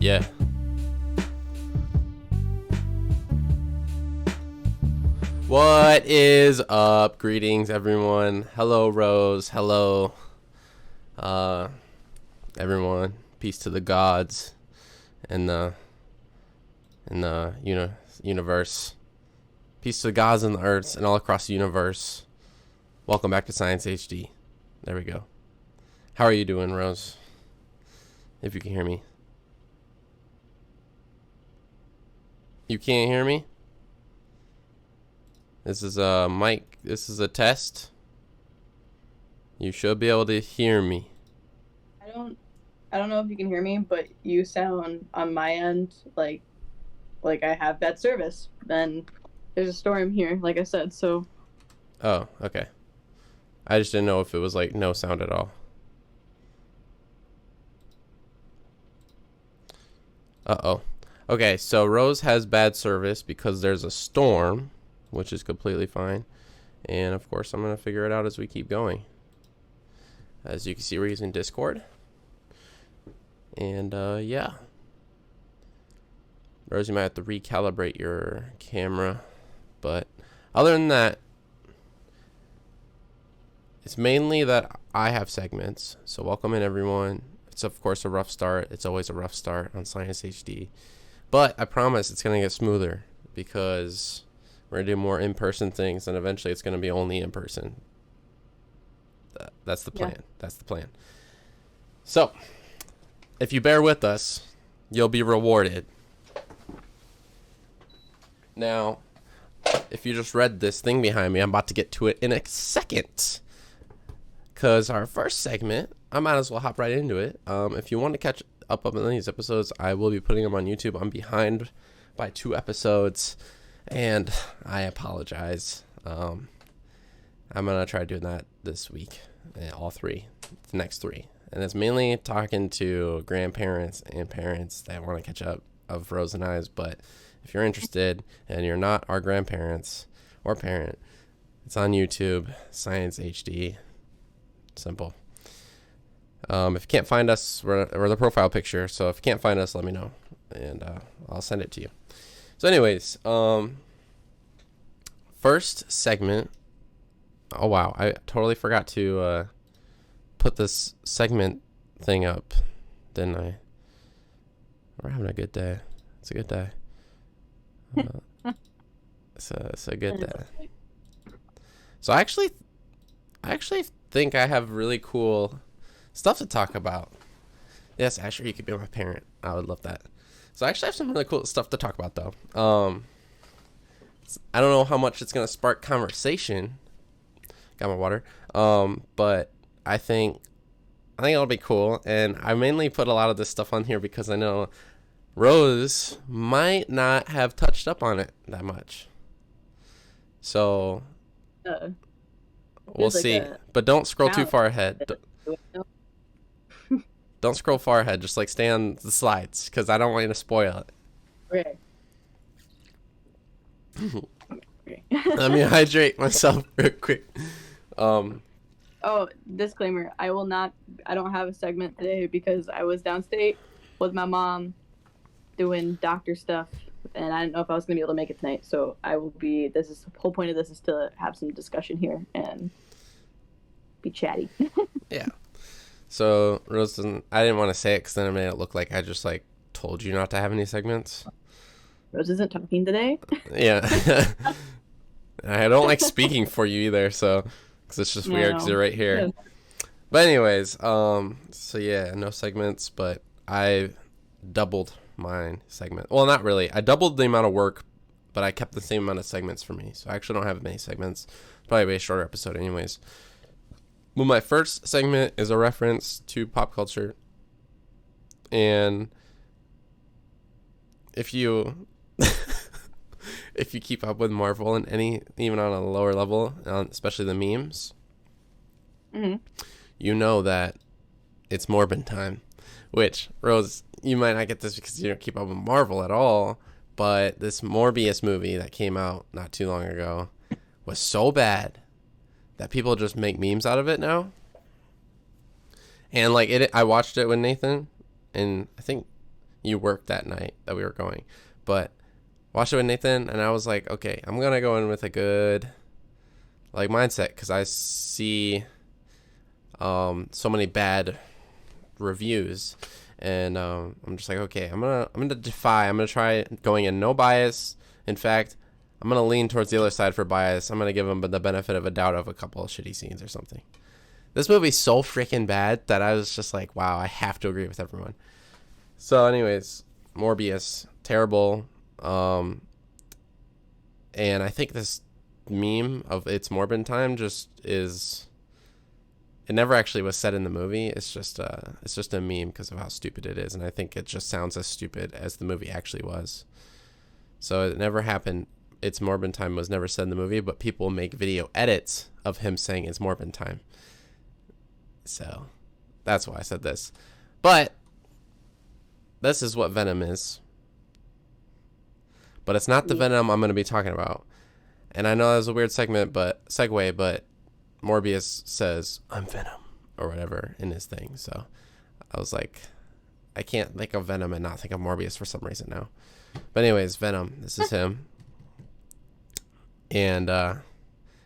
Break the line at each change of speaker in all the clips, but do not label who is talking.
Yeah. What is up? Greetings, everyone. Hello, Rose. Hello, everyone. Peace to the gods and the universe. Peace to the gods and the earths and all across the universe. Welcome back to Science HD. There we go. How are you doing, Rose? If you can hear me. You can't hear me? This is a mic. This is a test. You should be able to hear me.
I don't know if you can hear me, but you sound on my end like I have bad service. Then there's a storm here, like I said, so.
Oh, okay. I just didn't know if it was like no sound at all. Uh-oh. Okay, so Rose has bad service because there's a storm, which is completely fine. And of course, I'm going to figure it out as we keep going. As you can see, we're using Discord. And yeah. Rose, you might have to recalibrate your camera. But other than that, it's mainly that I have segments. So welcome in, everyone. It's of course a rough start. It's always a rough start on Science HD. But I promise it's going to get smoother because we're going to do more in-person things, and eventually it's going to be only in person. That's the plan. Yeah. That's the plan. So, if you bear with us, you'll be rewarded. Now, if you just read this thing behind me, I'm about to get to it in a second. Because our first segment, I might as well hop right into it. If you want to catch up on these episodes, I will be putting them on YouTube. I'm behind by 2 episodes, and I apologize. I'm gonna try doing that this week, all 3, the next 3, and it's mainly talking to grandparents and parents that want to catch up of Rose and I's. But if you're interested and you're not our grandparents or parent, it's on YouTube, Science HD. Simple. If you can't find us, we're the profile picture. So if you can't find us, let me know, and I'll send it to you. So anyways, first segment. Oh wow, I totally forgot to put this segment thing up, didn't I? We're having a good day. It's a good day. It's a good day. So I actually think I have really cool stuff to talk about. Yes, Asher, you could be my parent. I would love that. So I actually have some really cool stuff to talk about, though. I don't know how much it's gonna spark conversation. Got my water. But I think it'll be cool, and I mainly put a lot of this stuff on here because I know Rose might not have touched up on it that much. So we'll see. But don't scroll too far ahead. Don't scroll far ahead. Just like stay on the slides because I don't want you to spoil it.
Okay.
Let me hydrate myself real quick.
Oh, disclaimer. I don't have a segment today because I was downstate with my mom doing doctor stuff, and I didn't know if I was going to be able to make it tonight. So the whole point of this is to have some discussion here and be chatty.
Yeah. So, Rose, I didn't want to say it because then it made it look like I just, like, told you not to have any segments.
Rose isn't talking today.
Yeah. I don't like speaking for you either, so, because it's just weird because you're right here. Yeah. But anyways, so yeah, no segments, but I doubled my segment. Well, not really. I doubled the amount of work, but I kept the same amount of segments for me. So I actually don't have many segments. Probably be a shorter episode anyways. Well, my first segment is a reference to pop culture. And if you if you keep up with Marvel and even on a lower level, especially the memes, you know that it's Morbin time. Which, Rose, you might not get this because you don't keep up with Marvel at all, but this Morbius movie that came out not too long ago was so bad that people just make memes out of it now. And like I watched it with Nathan, and I think you worked that night that we were going, but watched it with Nathan, and I was like, okay, I'm gonna go in with a good like mindset because I see so many bad reviews, and I'm just like, okay, I'm gonna try going in no bias. In fact, I'm gonna lean towards the other side for bias. I'm gonna give them the benefit of a doubt of a couple of shitty scenes or something. This movie's so freaking bad that I was just like, wow, I have to agree with everyone. So anyways, Morbius, terrible. And I think this meme of it's Morbin time just is, it never actually was said in the movie. It's just a meme because of how stupid it is, and I think it just sounds as stupid as the movie actually was. So it never happened. It's Morbin time was never said in the movie, but people make video edits of him saying it's Morbin time. So that's why I said this. But this is what Venom is. But it's not the Venom I'm going to be talking about. And I know that was a weird segue, but Morbius says, I'm Venom, or whatever in his thing. So I was like, I can't think of Venom and not think of Morbius for some reason now. But anyways, Venom, this is him. And yeah,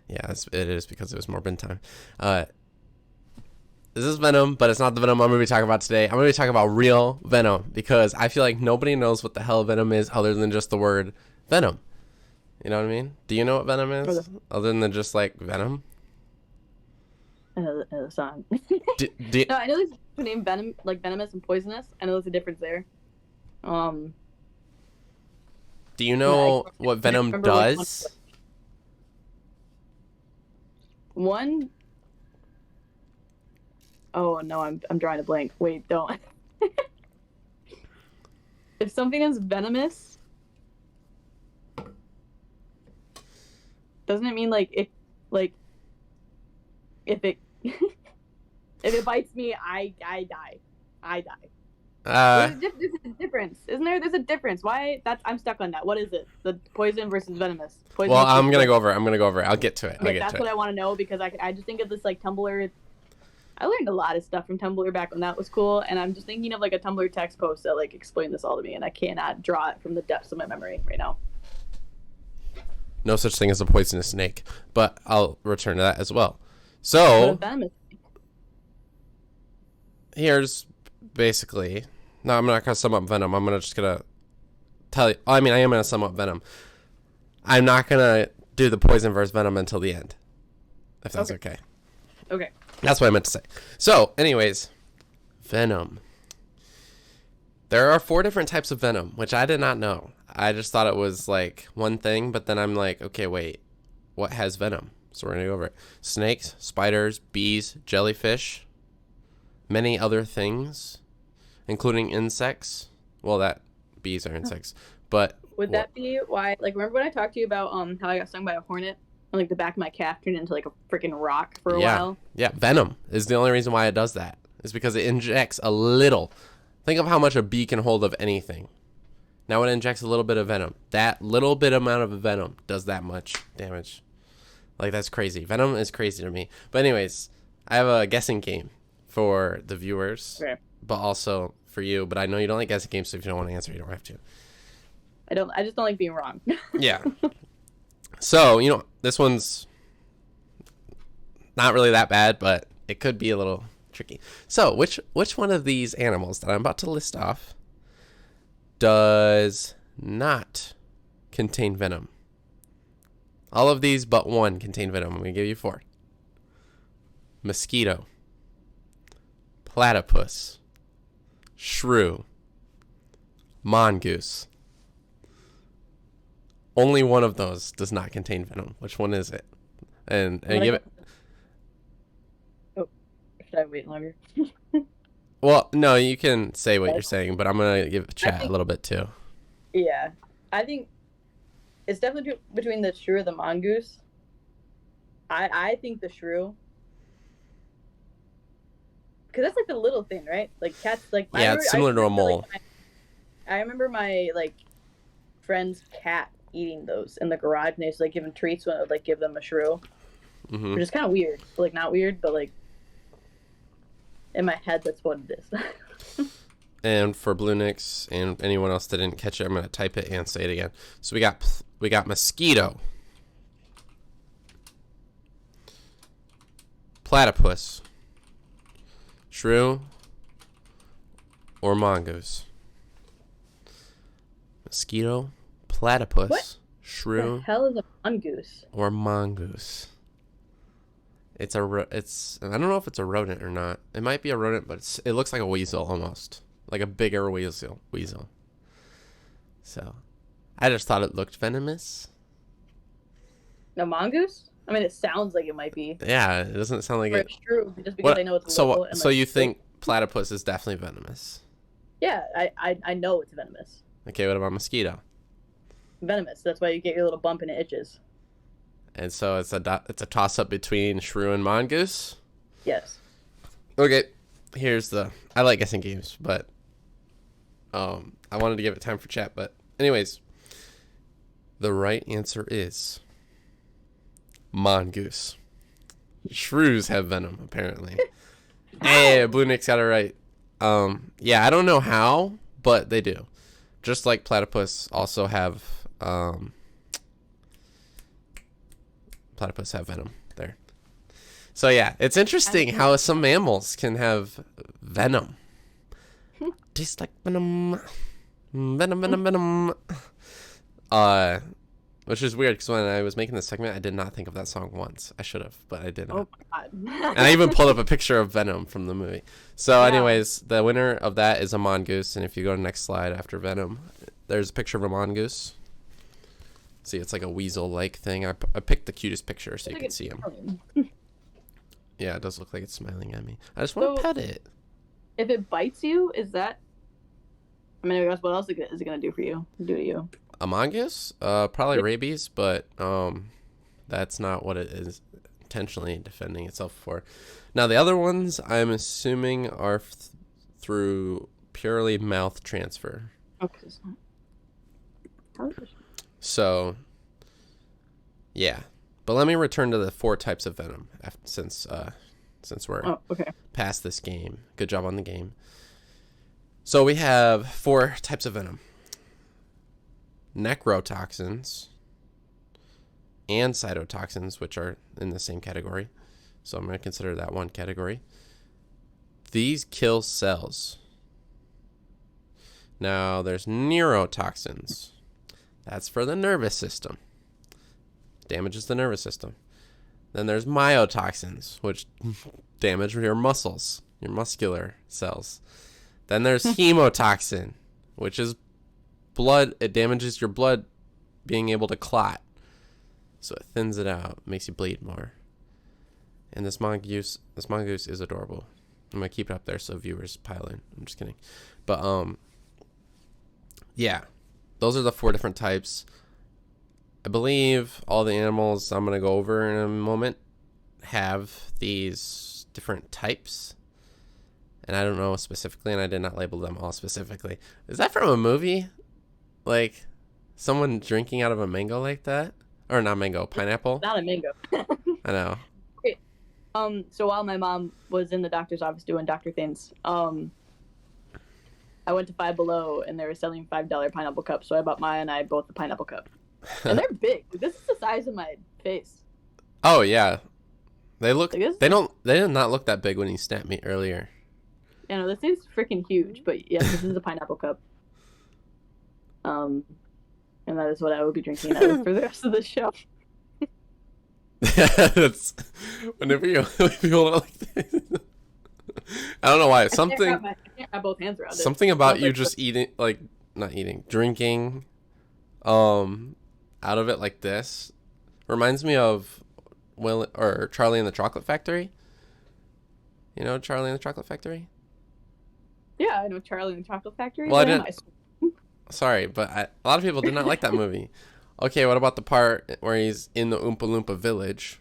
it is because it was Morbin time. This is Venom, but it's not the Venom I'm going to be talking about today. I'm going to be talking about real Venom because I feel like nobody knows what the hell Venom is other than just the word Venom. You know what I mean? Do you know what Venom is? Other than just like Venom?
I know the song. No, I know there's the name Venom, like venomous and poisonous. I know there's a difference there.
Do you know what Venom does?
One. Oh no, I'm drawing a blank. Wait, don't. If something is venomous, doesn't it mean like if it if it bites me, I die. There's a difference, isn't there? There's a difference. Why? I'm stuck on that. What is it? The poison versus venomous. Poison
well, I'm gonna go over it. I'll get to it.
That's what I want to know because I just think of this like Tumblr. I learned a lot of stuff from Tumblr back when that was cool, and I'm just thinking of like a Tumblr text post that like explained this all to me, and I cannot draw it from the depths of my memory right now.
No such thing as a poisonous snake, but I'll return to that as well. So here's basically. No, I'm not gonna sum up Venom. I'm just gonna tell you. I mean, I am gonna sum up Venom. I'm not gonna do the poison versus Venom until the end, if that's okay.
Okay.
That's what I meant to say. So, anyways, Venom. There are 4 different types of Venom, which I did not know. I just thought it was like one thing, but then I'm like, okay, wait, what has Venom? So we're gonna go over it. Snakes, spiders, bees, jellyfish, many other things, including insects. Well, that bees are insects, but
would that be why? Like, remember when I talked to you about how I got stung by a hornet? And, like, the back of my calf turned into, like, a freaking rock for a while.
Yeah, Venom is the only reason why it does that. Is because it injects a little. Think of how much a bee can hold of anything. Now it injects a little bit of venom. That little bit amount of venom does that much damage. Like, that's crazy. Venom is crazy to me. But anyways, I have a guessing game for the viewers.
Okay.
But also for you. But I know you don't like guessing games, so if you don't want to answer, you don't have to.
I just don't like being wrong.
Yeah. So, this one's not really that bad, but it could be a little tricky. So, which one of these animals that I'm about to list off does not contain venom? All of these but one contain venom. I'm going to give you 4. Mosquito, platypus, shrew, mongoose. Only one of those does not contain venom. Which one is it? And give it.
Oh, should I wait longer?
Well, no, you can say what you're saying, but I'm gonna give chat a little bit too.
Yeah, I think it's definitely between the shrew and the mongoose. I think the shrew. because that's like the little thing, right? Like cats, like
Yeah, it's similar to a mole.
I remember my like friend's cat eating those in the garage, and they used to like give them treats when I would like give them a shrew,
Mm-hmm.
which is kind of weird, but like not weird, but like in my head, that's what it is.
And for Blue Nix and anyone else that didn't catch it, I'm gonna type it and say it again. So we got mosquito, platypus, shrew, or mongoose. Mosquito, platypus,
What?
shrew,
What the hell is a mongoose?
or mongoose. It's I don't know if it's a rodent or not. It might be a rodent, but it looks like a weasel almost, like a bigger weasel. So, I just thought it looked venomous.
A mongoose? I mean, it sounds like it might be.
Yeah, it doesn't sound like it.
It's true, just because I know it's
so
local.
what? So you think platypus is definitely venomous?
Yeah, I know it's venomous.
Okay, what about mosquito?
Venomous. That's why you get your little bump and it itches.
And so it's a toss up between shrew and mongoose.
Yes.
Okay, I like guessing games, but I wanted to give it time for chat. But anyways, the right answer is mongoose. Shrews have venom, apparently. Hey, Blue Nix got it right. Yeah, I don't know how, but they do. Just like platypus also have venom there. So yeah, it's interesting how some mammals can have venom. Tastes like venom. Venom. Which is weird because when I was making this segment, I did not think of that song once. I should have, but I did not.
Oh my god.
And I even pulled up a picture of Venom from the movie. So anyways, the winner of that is a mongoose. And if you go to the next slide after Venom, there's a picture of a mongoose. See, it's like a weasel-like thing. I picked the cutest picture so you can see him. Yeah, it does look like it's smiling at me. I just want to pet it.
If it bites you, is that... I mean, I guess what else is it going to do for you? Do to you?
A mongoose? Probably rabies, but that's not what it is intentionally defending itself for. Now, the other ones, I'm assuming, are through purely mouth transfer.
Okay.
So, yeah. But let me return to the 4 types of venom since we're past this game. Good job on the game. So we have 4 types of venom. Necrotoxins and cytotoxins, which are in the same category. So I'm going to consider that one category. These kill cells. Now there's neurotoxins. That's for the nervous system. Damages the nervous system. Then there's myotoxins, which damage your muscles, your muscular cells. Then there's hemotoxin, which is blood. It damages your blood being able to clot. So it thins it out, makes you bleed more. And this mongoose is adorable. I'm going to keep it up there so viewers pile in. I'm just kidding. But, yeah. Those are the 4 different types. I believe all the animals I'm going to go over in a moment have these different types. And I don't know specifically, and I did not label them all specifically. Is that from a movie? Like, someone drinking out of a mango like that? Or not mango, pineapple?
Not a mango.
I know.
Okay. So while my mom was in the doctor's office doing doctor things, I went to Five Below, and they were selling $5 pineapple cups, so I bought Maya and I both the pineapple cup. And they're big. This is the size of my face.
Oh, yeah. They look,
Like
they did not look that big when you snapped me earlier.
Yeah, no, this thing's freaking huge, but yeah, this is a pineapple cup. And that is what I will be drinking out of for the rest of the show.
That's whenever you hold it like this. I don't know why.
I can't wrap both hands around it.
Something about you just drinking, out of it like this, reminds me of Charlie and the Chocolate Factory. You know Charlie and the Chocolate Factory?
Yeah, I know Charlie and the Chocolate Factory.
Well, I didn't. Sorry, but a lot of people did not like that movie. Okay, what about the part where he's in the Oompa Loompa village,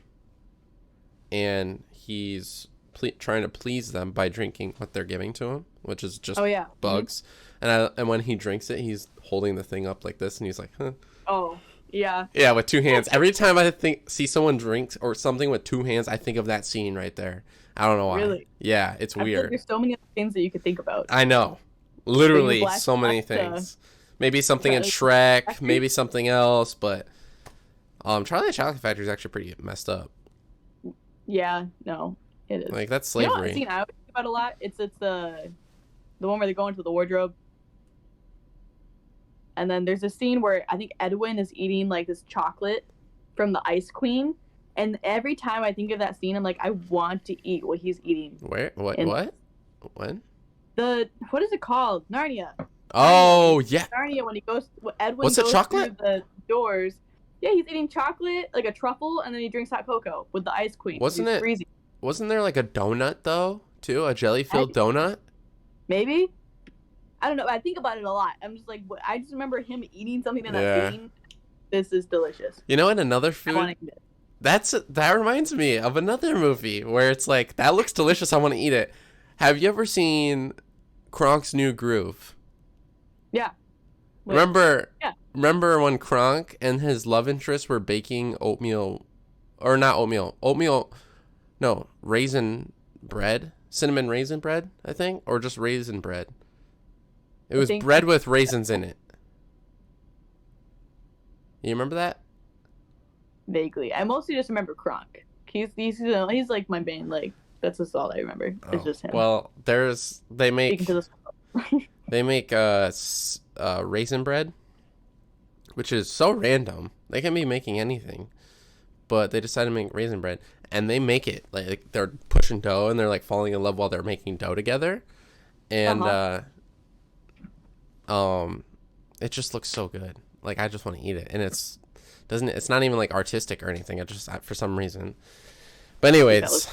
and he's trying to please them by drinking what they're giving to him, which is just
Mm-hmm.
bugs. And when he drinks it, he's holding the thing up like this, and he's like, huh.
Oh, yeah.
Yeah, with two hands. Every time I see someone drink or something with two hands, I think of that scene right there. I don't know why.
Really?
Yeah, it's
I feel like
weird.
there's so many other things that you could think about.
I know. Literally,
Black
so many
Panther.
things. Maybe something in
Charlie
Shrek,
Factory?
maybe something else, but Charlie and the Chocolate Factory is actually pretty messed up.
Yeah, no, it is.
Like, that's
You know
slavery.
what scene I always think about a lot? It's the one where they go into the wardrobe. And then there's a scene where I think Edwin is eating like this chocolate from the Ice Queen. And every time I think of that scene, I'm like, I want to eat what he's eating.
Where? What?
And-
What? When?
What is it called? Narnia.
Oh, yeah.
Narnia, when Edwin
What's it,
goes
chocolate?
through the doors. Yeah, he's eating chocolate, like a truffle, and then he drinks hot cocoa with the Ice Queen.
Wasn't
He's
it-
freezing.
Wasn't there like a donut, though, too? A jelly-filled donut?
Maybe? I don't know. I think about it a lot. I'm just like, I just remember him eating something and
Yeah.
I'm thinking, this is delicious.
You know, in another
I want
food,
to eat it.
that reminds me of another movie where it's like, that looks delicious, I want to eat it. Have you ever seen Kronk's New Groove?
Yeah. Wait, Yeah.
Remember when Kronk and his love interest were baking oatmeal, or not oatmeal, no, raisin bread, cinnamon raisin bread, I think, or just raisin bread. It was
think-
bread with raisins in it. You remember that?
Vaguely. I mostly just remember Kronk. He's like my main, like, that's just all I remember. It's just him.
Well, they make
Speaking to this.
They make raisin bread, which is so random. They can be making anything, but they decided to make raisin bread, and they make it like they're pushing dough and they're like falling in love while they're making dough together, and it just looks so good. Like, I just want to eat it, and it's not even like artistic or anything. It just, for some reason. But anyways,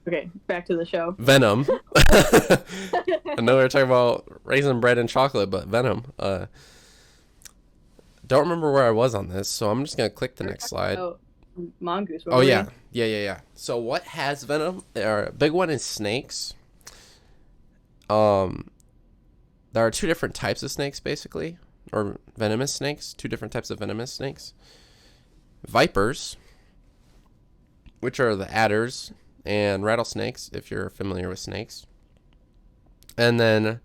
Okay, back to the show.
Venom. I know we were talking about raisin bread and chocolate, but Venom. Don't remember where I was on this, so I'm just gonna click the next slide.
Oh, mongoose.
Oh yeah. So what has Venom? A big one is snakes. There are two different types of snakes, basically, or venomous snakes. Two different types of venomous snakes. Vipers, which are the adders, and rattlesnakes, if you're familiar with snakes. And then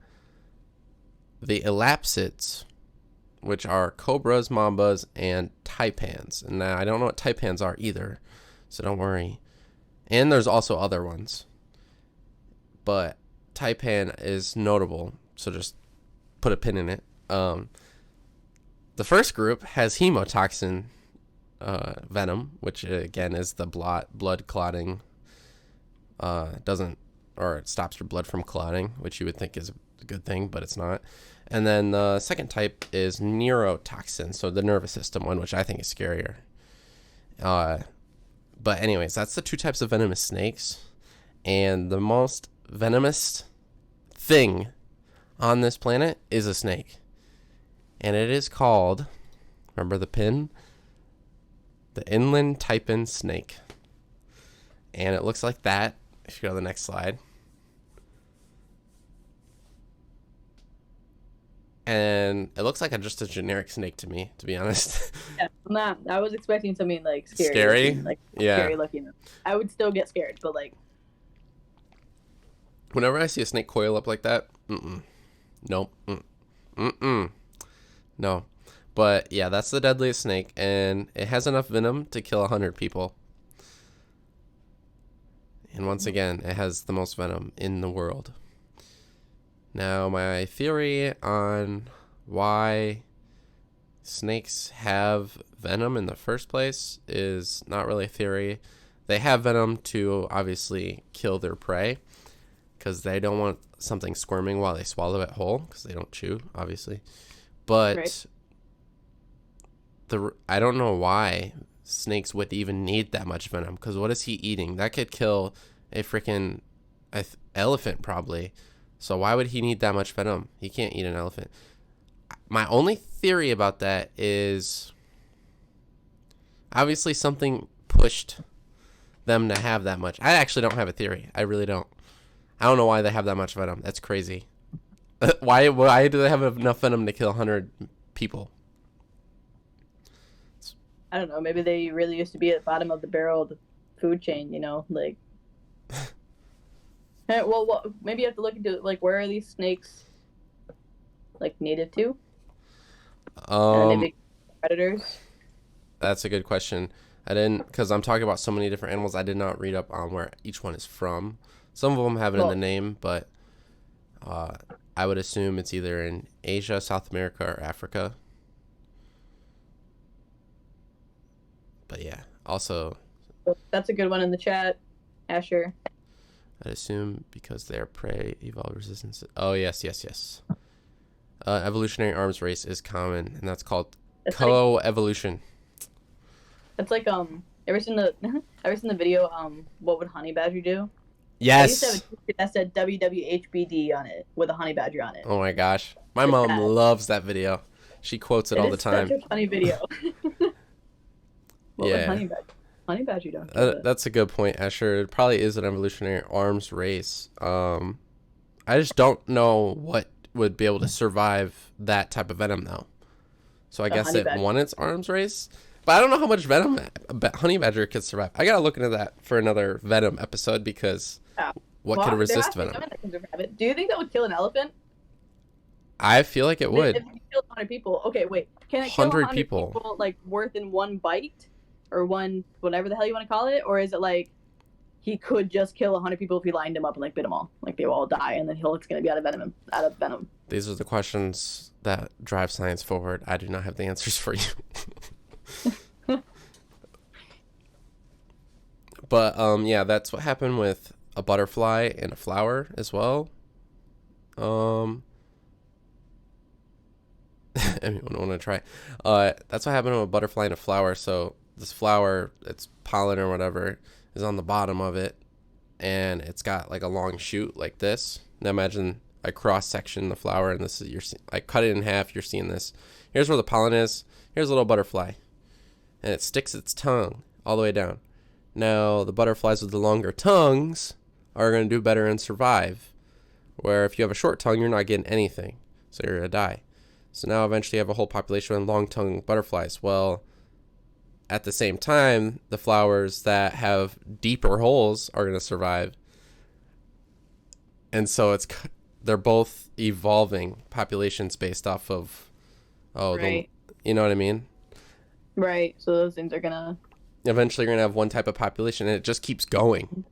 the elapsids, which are cobras, mambas, and taipans. And now I don't know what taipans are either, so don't worry. And there's also other ones, but taipan is notable, so just put a pin in it. The first group has hemotoxin venom, which again is the blood clotting. It stops your blood from clotting, which you would think is a good thing, but it's not. And then the second type is neurotoxin, so the nervous system one, which I think is scarier. But anyways, that's the two types of venomous snakes. And the most venomous thing on this planet is a snake. And it is called, remember the pin? The inland taipan snake. And it looks like that, if you go to the next slide. And it looks like just a generic snake to me, to be honest.
Yeah, I was expecting something like scary.
Scary?
Looking, like
Yeah.
scary looking. I would still get scared, but like.
Whenever I see a snake coil up like that, nope. No. But yeah, that's the deadliest snake, and it has enough venom to kill 100 people. And once again, it has the most venom in the world. Now, my theory on why snakes have venom in the first place is not really a theory. They have venom to obviously kill their prey, because they don't want something squirming while they swallow it whole, because they don't chew, obviously. But
Right.
I don't know why snakes would even need that much venom, because what is he eating? That could kill a freaking elephant, probably. So why would he need that much venom? He can't eat an elephant. My only theory about that is obviously something pushed them to have that much. I actually don't have a theory. I really don't. I don't know why they have that much venom. That's crazy. Why do they have enough venom to kill 100 people?
I don't know. Maybe they really used to be at the bottom of the barrel of the food chain, you know? Like, well, maybe you have to look into, like, where are these snakes, like, native to? And maybe predators?
That's a good question. I didn't, because I'm talking about so many different animals, I did not read up on where each one is from. Some of them have it in the name, but I would assume it's either in Asia, South America, or Africa. But yeah, also...
That's a good one in the chat, Asher.
I'd assume because their prey evolve resistance. Oh, yes. Evolutionary arms race is common, and that's called co-evolution.
That's like, ever seen the video, what would honey badger do?
Yes.
I used to have a t-shirt that said WWHBD on it with a honey badger on it.
Oh my gosh. My mom loves that video. She quotes it all the time.
It's such a funny video. What would honey badger do?
That's a good point, Asher. It probably is an evolutionary arms race. I just don't know what would be able to survive that type of venom, though. So I guess it won its arms race. But I don't know how much venom a honey badger could survive. I gotta look into that for another Venom episode because what could resist venom?
Do you think that would kill an elephant?
I feel like it would.
If you kill 100 people, okay, wait. Can it kill 100 people like worth in one bite, or one whatever the hell you want to call it, or is it like he could just kill 100 people if he lined them up and like bit them all, like they will all die, and then it's gonna be out of venom.
These are the questions that drive science forward. I do not have the answers for you. But yeah, that's what happened with a butterfly and a flower as well. Anyone want to try? That's what happened with a butterfly and a flower. So this flower, its pollen or whatever, is on the bottom of it, and it's got like a long shoot like this. Now imagine I cross section the flower, and this is I cut it in half. You're seeing this. Here's where the pollen is. Here's a little butterfly, and it sticks its tongue all the way down. Now, the butterflies with the longer tongues are going to do better and survive, where if you have a short tongue, you're not getting anything, so you're going to die. So now eventually you have a whole population of long-tongued butterflies. Well, at the same time, the flowers that have deeper holes are going to survive. And so they're both evolving populations based off of,
right.
You know what I mean?
Right, so those things are going to...
Eventually you're going to have one type of population, and it just keeps going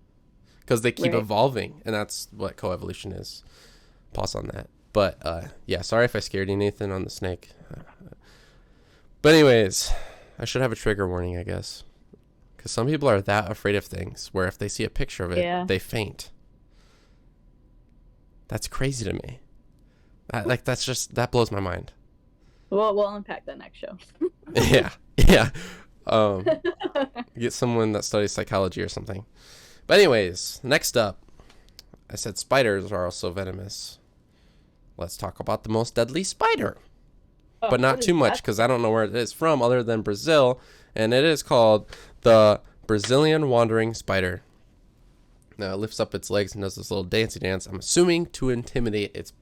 because they keep evolving, and that's what coevolution is. Pause on that. But yeah, sorry if I scared you, Nathan, on the snake. But anyways, I should have a trigger warning, I guess, because some people are that afraid of things where if they see a picture of it, they faint. That's crazy to me. That blows my mind.
Well, we'll unpack that next show.
Yeah. Get someone that studies psychology or something. But anyways, next up, I said spiders are also venomous. Let's talk about the most deadly spider. But not too much, because I don't know where it is from other than Brazil, and it is called the Brazilian wandering spider. Now it lifts up its legs and does this little dancey dance, I'm assuming to intimidate its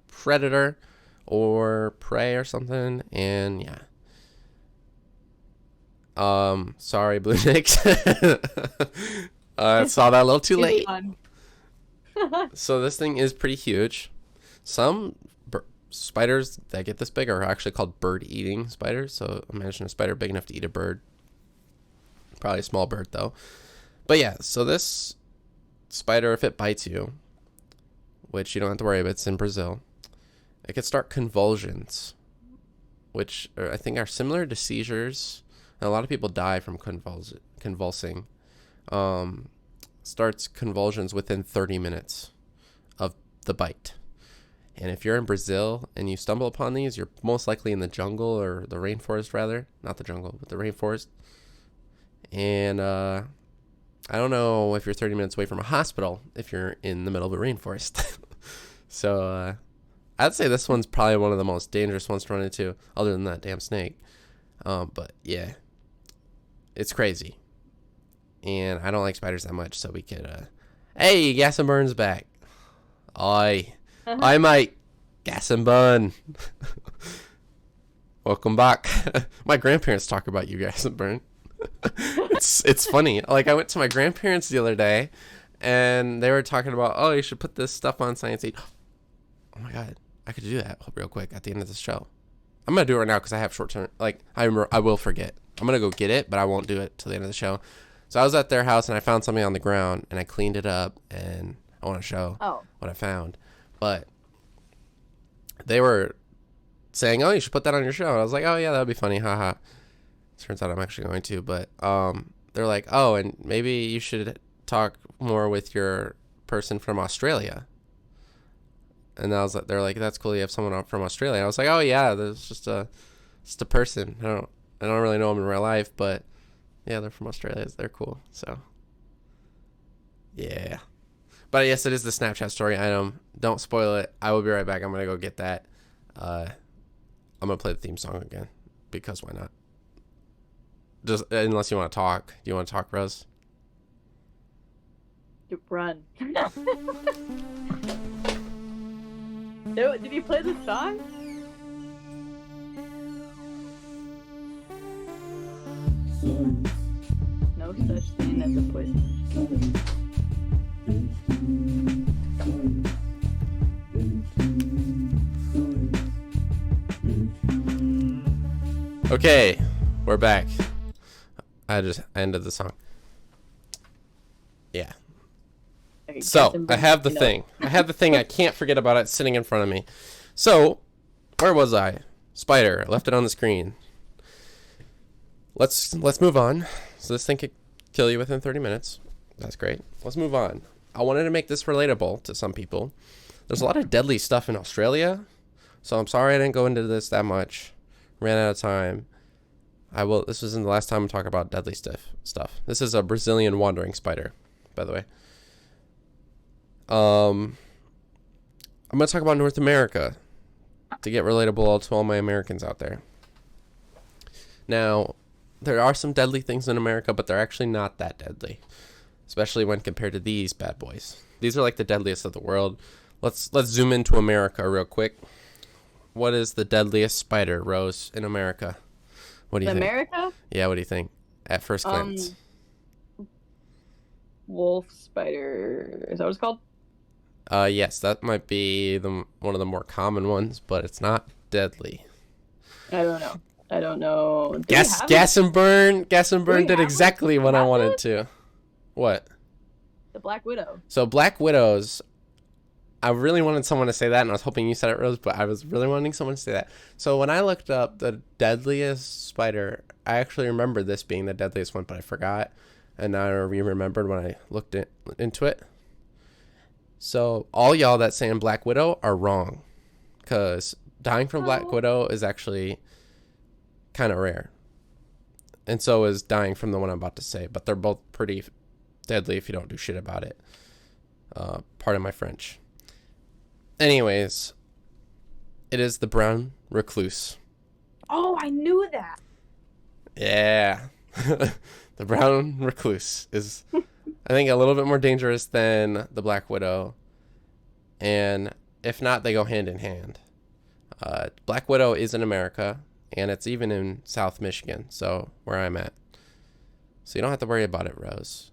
predator or prey or something, and yeah. Sorry, Blue Nicks. I saw that a little too late. So this thing is pretty huge. Some spiders that get this big are actually called bird-eating spiders. So imagine a spider big enough to eat a bird. Probably a small bird, though. But yeah, so this spider, if it bites you, which you don't have to worry about, it's in Brazil, it can start convulsions, which I think are similar to seizures. And a lot of people die from convulsing. Starts convulsions within 30 minutes of the bite. And if you're in Brazil and you stumble upon these, you're most likely in the jungle, or the rainforest rather. Not the jungle, but the rainforest. And I don't know if you're 30 minutes away from a hospital if you're in the middle of a rainforest. So I'd say this one's probably one of the most dangerous ones to run into, other than that damn snake. But yeah, it's crazy. and I don't like spiders that much, so we could, hey, Gas and Burn's back. I might Gas and Burn. Welcome back. My grandparents talk about you, Gas and Burn. It's funny. Like, I went to my grandparents the other day, and they were talking about, oh, you should put this stuff on ScienceHD. Oh my god, I could do that real quick at the end of the show. I'm gonna do it right now because I have short term. Like, I will forget. I'm gonna go get it, but I won't do it till the end of the show. So I was at their house and I found something on the ground and I cleaned it up and I want to show what I found. But they were saying, oh, you should put that on your show. And I was like, oh yeah, that would be funny, haha. Turns out I'm actually going to, but they're like, oh, and maybe you should talk more with your person from Australia. And I was like, they're like, that's cool, you have someone from Australia. And I was like, oh yeah, there's just a person. I don't really know them in real life, but yeah, they're from Australia. They're cool. So yeah. But yes, it is the Snapchat story item. Don't spoil it. I will be right back. I'm gonna go get that. I'm gonna play the theme song again because why not? Just unless you want to talk. Do you want to talk, Rose?
Run. Did you play the song? No such thing as a poison.
Okay, we're back. I just ended the song. Yeah.
Okay,
So, I have the thing. I can't forget about it sitting in front of me. So, where was I? Spider. I left it on the screen. Let's move on. So this thing could kill you within 30 minutes. That's great. Let's move on. I wanted to make this relatable to some people. There's a lot of deadly stuff in Australia. So I'm sorry I didn't go into this that much. Ran out of time. This isn't the last time I'm talking about deadly stuff. This is a Brazilian wandering spider, by the way. I'm going to talk about North America to get relatable to all my Americans out there. Now, there are some deadly things in America, but they're actually not that deadly, especially when compared to these bad boys. These are like the deadliest of the world. Let's zoom into America real quick. What is the deadliest spider, Rose, in America? What do you think?
America?
Yeah, what do you think at first glance?
Wolf spider. Is that what it's called?
Yes, that might be one of the more common ones, but it's not deadly.
I don't know.
Gas and Burn did exactly what I wanted to. What?
The Black Widow.
So Black Widows, I really wanted someone to say that, and I was hoping you said it, Rose, but I was really wanting someone to say that. So when I looked up the deadliest spider, I actually remembered this being the deadliest one, but I forgot, and now I remembered when I looked into it. So all y'all that saying Black Widow are wrong, because dying from Black Widow is actually kind of rare, and so is dying from the one I'm about to say, but they're both pretty deadly if you don't do shit about it. Pardon my French. Anyways, it is the brown recluse.
Oh, I knew that.
Yeah. The brown recluse is, I think, a little bit more dangerous than the Black Widow, and if not, they go hand in hand. Black Widow is in America, and it's even in South Michigan, so where I'm at. So you don't have to worry about it, Rose.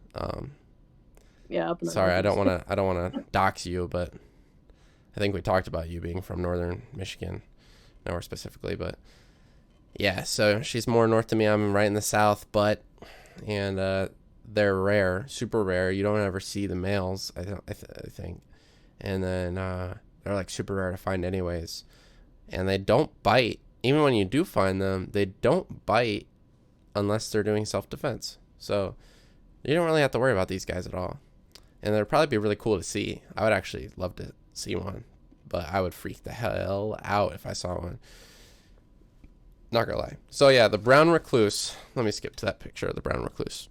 Yeah. Up in the
Sorry, I
mountains.
don't want to dox you, but I think we talked about you being from northern Michigan, nowhere specifically, but yeah. So she's more north than me. I'm right in the south, and they're rare, super rare. You don't ever see the males, I think, and then they're like super rare to find anyways, and they don't bite. Even when you do find them, they don't bite unless they're doing self-defense. So you don't really have to worry about these guys at all. And they'd probably be really cool to see. I would actually love to see one, but I would freak the hell out if I saw one. Not gonna lie. So yeah, the brown recluse. Let me skip to that picture of the brown recluse.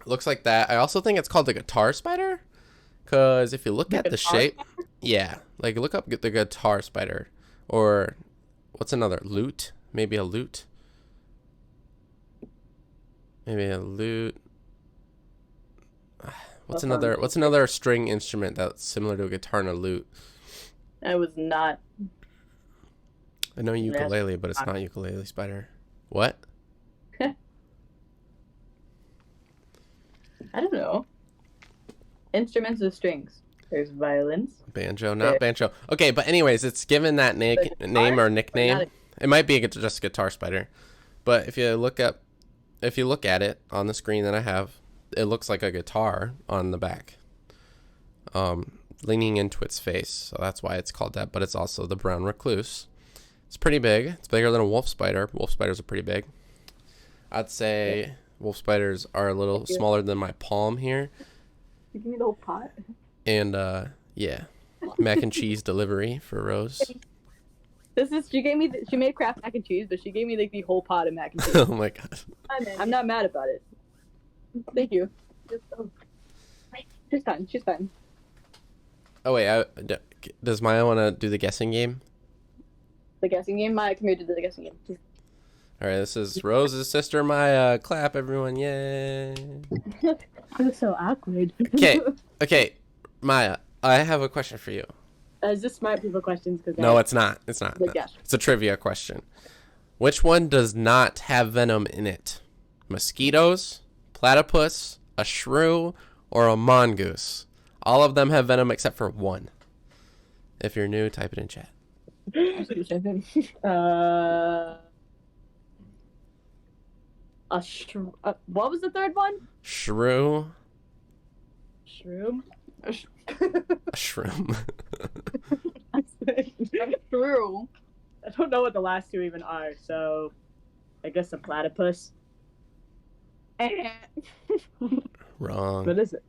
It looks like that. I also think it's called the guitar spider, because if you look at the shape, yeah, like look up the guitar spider, or what's another, lute? Maybe a lute. What's another string instrument that's similar to a guitar and a lute?
I was not.
I know ukulele, but it's not ukulele, Spider. What?
I don't know. Instruments with strings. There's violins.
Banjo, not banjo. Okay, but anyways, it's given that name or nickname. It might be just guitar, Spider. But if you look at it on the screen that I have, it looks like a guitar on the back, leaning into its face. So that's why it's called that. But it's also the brown recluse. It's pretty big. It's bigger than a wolf spider. Wolf spiders are pretty big. I'd say wolf spiders are a little smaller than my palm here.
You give me the whole pot.
And yeah, mac and cheese delivery for Rose.
She made Kraft mac and cheese, but she gave me like the whole pot of mac and cheese.
Oh my god.
I'm not mad about it. Thank you. She's fine.
Oh wait, does Maya want to do the guessing game?
The guessing game? Maya, come here to do the guessing game.
All right, this is Rose's sister Maya. Clap, everyone! Yay!
I'm so awkward.
Okay, Maya, I have a question for you.
Is this smart people questions?
No, it's not. It's not. No.
Guess.
It's a trivia question. Which one does not have venom in it? Mosquitoes, platypus, a shrew, or a mongoose? All of them have venom except for one. If you're new, type it in chat.
What was the third one?
Shrew.
Shroom?
A shroom.
Shrew.
I don't know what the last two even are, so I guess a platypus.
Wrong.
What is it?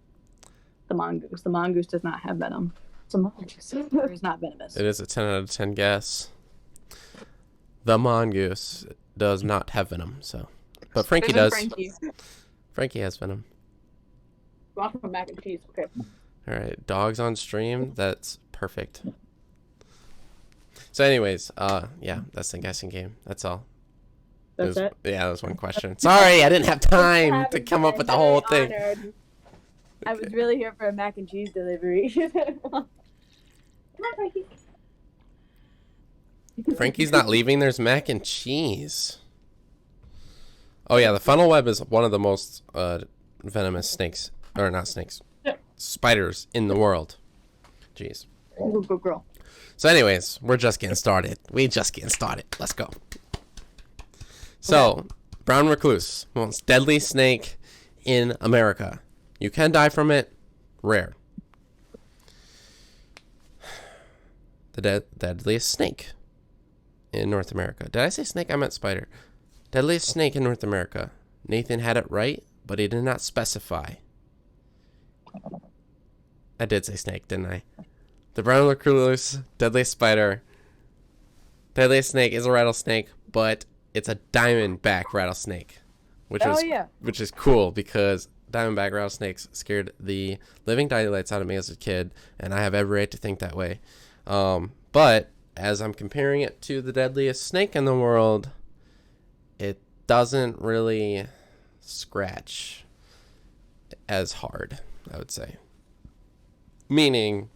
The mongoose. The mongoose does not have venom. It's a mongoose. It is not venomous.
It is a 10 out of 10 guess. The mongoose does not have venom, so. But Frankie does. Frankie has venom.
Want some mac and cheese? Okay.
All right, dogs on stream. That's perfect. So, anyways, yeah, that's the guessing game. That's all.
That's it?
Yeah, that was one question. Sorry, I didn't have time to come up with the whole thing.
I was really here for a mac and cheese delivery.
Frankie's not leaving. There's mac and cheese. Oh yeah, the funnel web is one of the most venomous snakes, or not snakes, spiders in the world. Jeez.
Good girl.
So anyways, we're just getting started. Let's go. So, brown recluse, most deadly snake in America. You can die from it. Rare. The deadliest snake in North America. Did I say snake? I meant spider. Deadliest snake in North America. Nathan had it right, but he did not specify. I did say snake, didn't I? The brown recluse, deadliest spider. Deadliest snake is a rattlesnake, but it's a diamondback rattlesnake, which is cool because diamondback rattlesnakes scared the living daylights out of me as a kid, and I have every right to think that way. But as I'm comparing it to the deadliest snake in the world, it doesn't really scratch as hard, I would say. Meaning,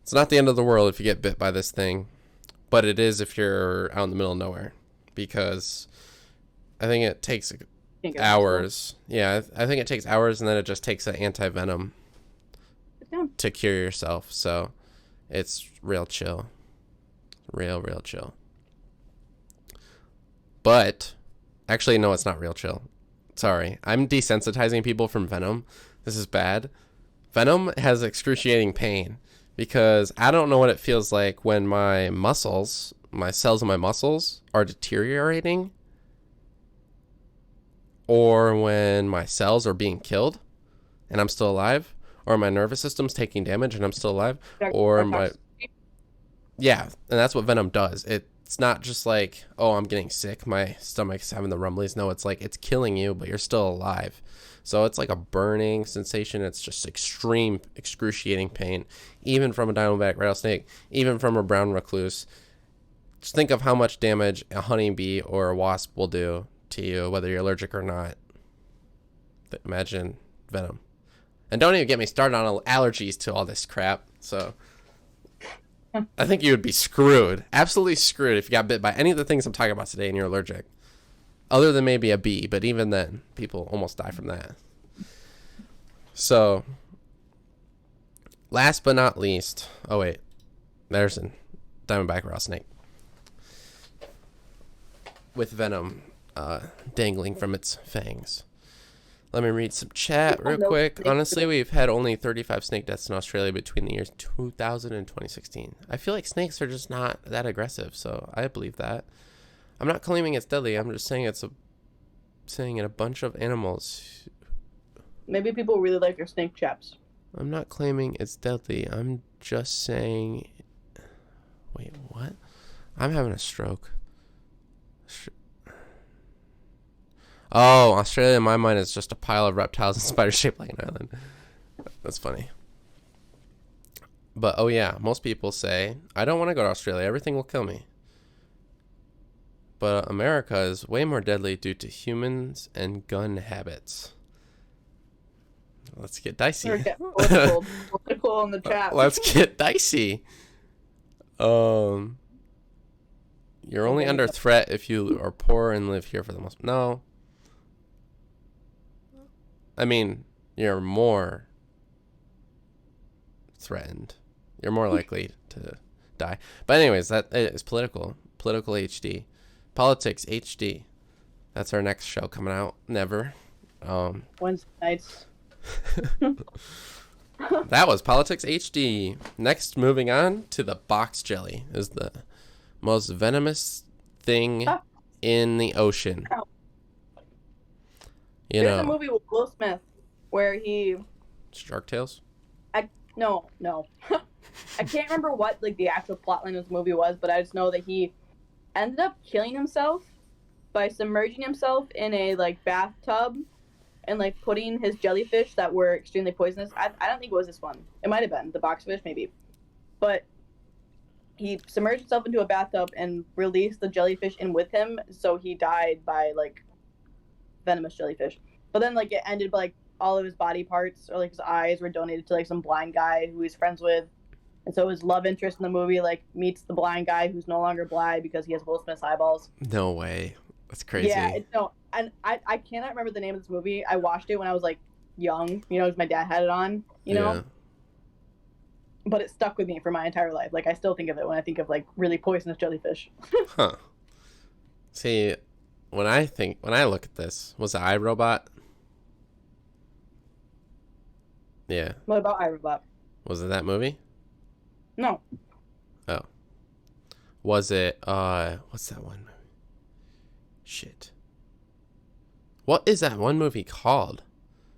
it's not the end of the world if you get bit by this thing, but it is if you're out in the middle of nowhere, because I think it takes hours. Yeah, I think it takes hours, and then it just takes an anti-venom to cure yourself. So it's real chill. Real chill. But actually, no, it's not real chill. Sorry. I'm desensitizing people from Venom. This is bad. Venom has excruciating pain because I don't know what it feels like when my muscles, my cells in my muscles are deteriorating, or when my cells are being killed and I'm still alive, or my nervous system's taking damage and I'm still alive, or my... Yeah, and that's what Venom does. It's not just like, oh, I'm getting sick, my stomach's having the rumblies. No, it's like it's killing you, but you're still alive. So it's like a burning sensation. It's just extreme, excruciating pain, even from a diamondback rattlesnake, even from a brown recluse. Just think of how much damage a honeybee or a wasp will do to you, whether you're allergic or not. Imagine Venom. And don't even get me started on allergies to all this crap. So I think you would be screwed. Absolutely screwed if you got bit by any of the things I'm talking about today and you're allergic. Other than maybe a bee, but even then, people almost die from that. So, last but not least, oh wait, there's a diamondback rattlesnake with venom dangling from its fangs. Let me read some chat real quick. Honestly, we've had only 35 snake deaths in Australia between the years 2000 and 2016. I feel like snakes are just not that aggressive, so I believe that. I'm not claiming it's deadly. I'm just saying saying a bunch of animals.
Maybe people really like their snake chaps.
I'm not claiming it's deadly. I'm just saying. Wait, what? I'm having a stroke. Oh, Australia in my mind is just a pile of reptiles and spiders shaped like an island. That's funny. But, oh yeah, most people say, I don't want to go to Australia. Everything will kill me. But America is way more deadly due to humans and gun habits. Let's get dicey.
Political in the chat.
Let's get dicey. You're only under threat if you are poor and live here for the most. No. I mean, you're more threatened. You're more likely to die. But anyways, that is political. Political HD. Politics HD. That's our next show coming out. Never.
Wednesday nights.
That was Politics HD. Next, moving on to the box jelly. Is the most venomous thing in the ocean.
There's a movie with Will Smith where he...
Shark Tales?
No. I can't remember what like the actual plotline of this movie was, but I just know that he ended up killing himself by submerging himself in a like bathtub and like putting his jellyfish that were extremely poisonous. I don't think it was this one. It might have been the boxfish, maybe. But he submerged himself into a bathtub and released the jellyfish in with him, so he died by like venomous jellyfish. But then like it ended by like all of his body parts or like his eyes were donated to like some blind guy who he's friends with. And so his love interest in the movie like meets the blind guy who's no longer blind because he has Will Smith's eyeballs.
No way. That's crazy.
Yeah, and I cannot remember the name of this movie. I watched it when I was like young, you know, because my dad had it on, you know. But it stuck with me for my entire life. Like I still think of it when I think of like really poisonous jellyfish.
Huh. See, when I look at this, was it iRobot? Yeah.
What about iRobot?
Was it that movie?
No.
Oh. Was it what's that one movie? Shit. What is that one movie called?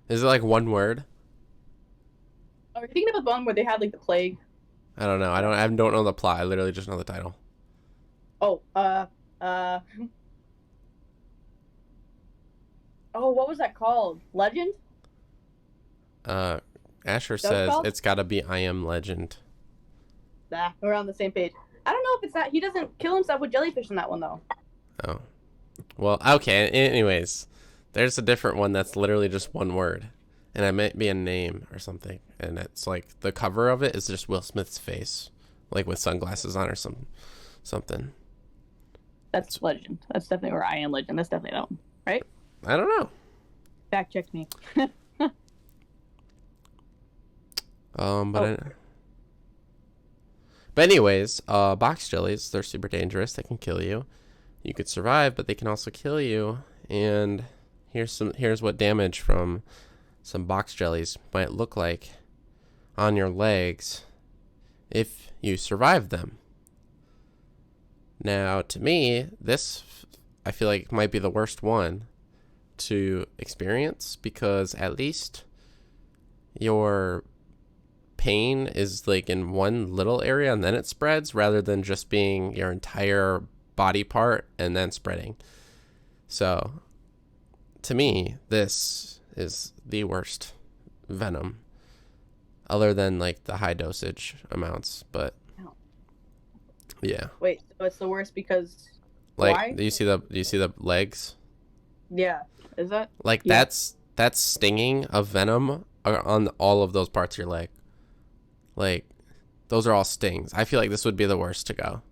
Is it like one word?
Are you thinking about the one where they had like the plague?
I don't know. I don't know the plot. I literally just know the title.
Oh, what was that called? Legend?
Asher says it's gotta be I Am Legend.
Nah, we're on the same page. I don't know if it's that. He doesn't kill himself with jellyfish in that one, though.
Oh. Well, okay. Anyways, there's a different one that's literally just one word. And it might be a name or something. And it's like the cover of it is just Will Smith's face. Like with sunglasses on or something.
That's Legend. That's definitely where I Am Legend. That's definitely that one. Right?
I don't know.
Fact check me.
But anyways, box jellies, they're super dangerous. They can kill you. You could survive, but they can also kill you. And here's what damage from some box jellies might look like on your legs if you survive them. Now, to me, this I feel like might be the worst one to experience because at least your pain is like in one little area and then it spreads rather than just being your entire body part and then spreading. So to me, this is the worst venom other than like the high dosage amounts, but yeah.
Wait, so it's the worst because
like
why?
do you see the legs?
Yeah. Is that?
Like
yeah.
that's stinging of venom on all of those parts of your leg. Like, those are all stings. I feel like this would be the worst to go.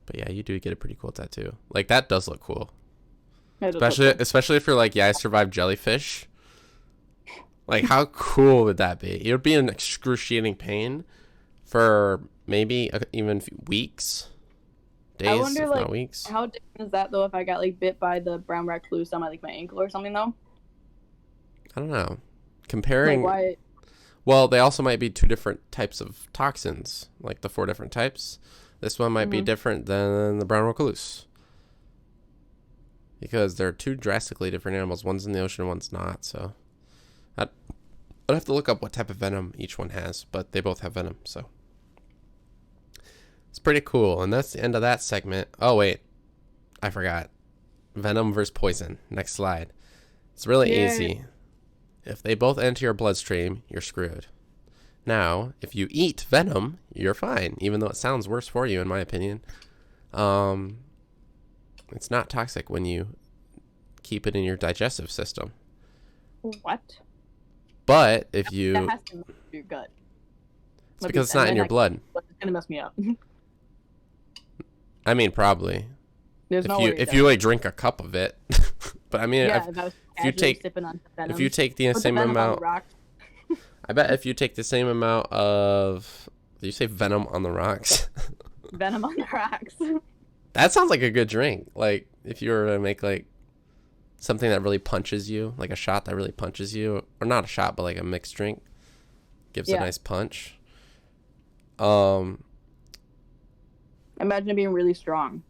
But yeah, you do get a pretty cool tattoo. Like, that does look cool. Especially if you're like, yeah, I survived jellyfish. Like, how cool would that be? It would be an excruciating pain for maybe even weeks, days,
I wonder,
if
like,
not weeks.
how different is that though if I got like bit by the brown recluse on my ankle or something though?
I don't know. Comparing,
Like, why?
well, they also might be 2 different types of toxins, like the 4 different types. This one might be different than the brown recluse because they're 2 drastically different animals. One's in the ocean, one's not. So I'd have to look up what type of venom each one has, but they both have venom, so it's pretty cool. And that's the end of that segment. Oh wait, I forgot. Venom versus poison. Next slide. It's really easy. If they both enter your bloodstream, you're screwed. Now, if you eat venom, you're fine, even though it sounds worse for you, in my opinion. It's not toxic when you keep it in your digestive system.
What?
But if you...
That has to mess with your gut.
It's because it's not in your blood.
It's gonna mess me up.
I mean, probably.
There's no way
if you like drink a cup of it. But I mean,
yeah,
if you take the same amount... I bet if you take the same amount of... Did you say venom on the rocks?
Venom on the rocks.
That sounds like a good drink. Like, if you were to make, like, something that really punches you, like a shot that really punches you, or not a shot, but like a mixed drink, gives a nice punch.
Imagine it being really strong.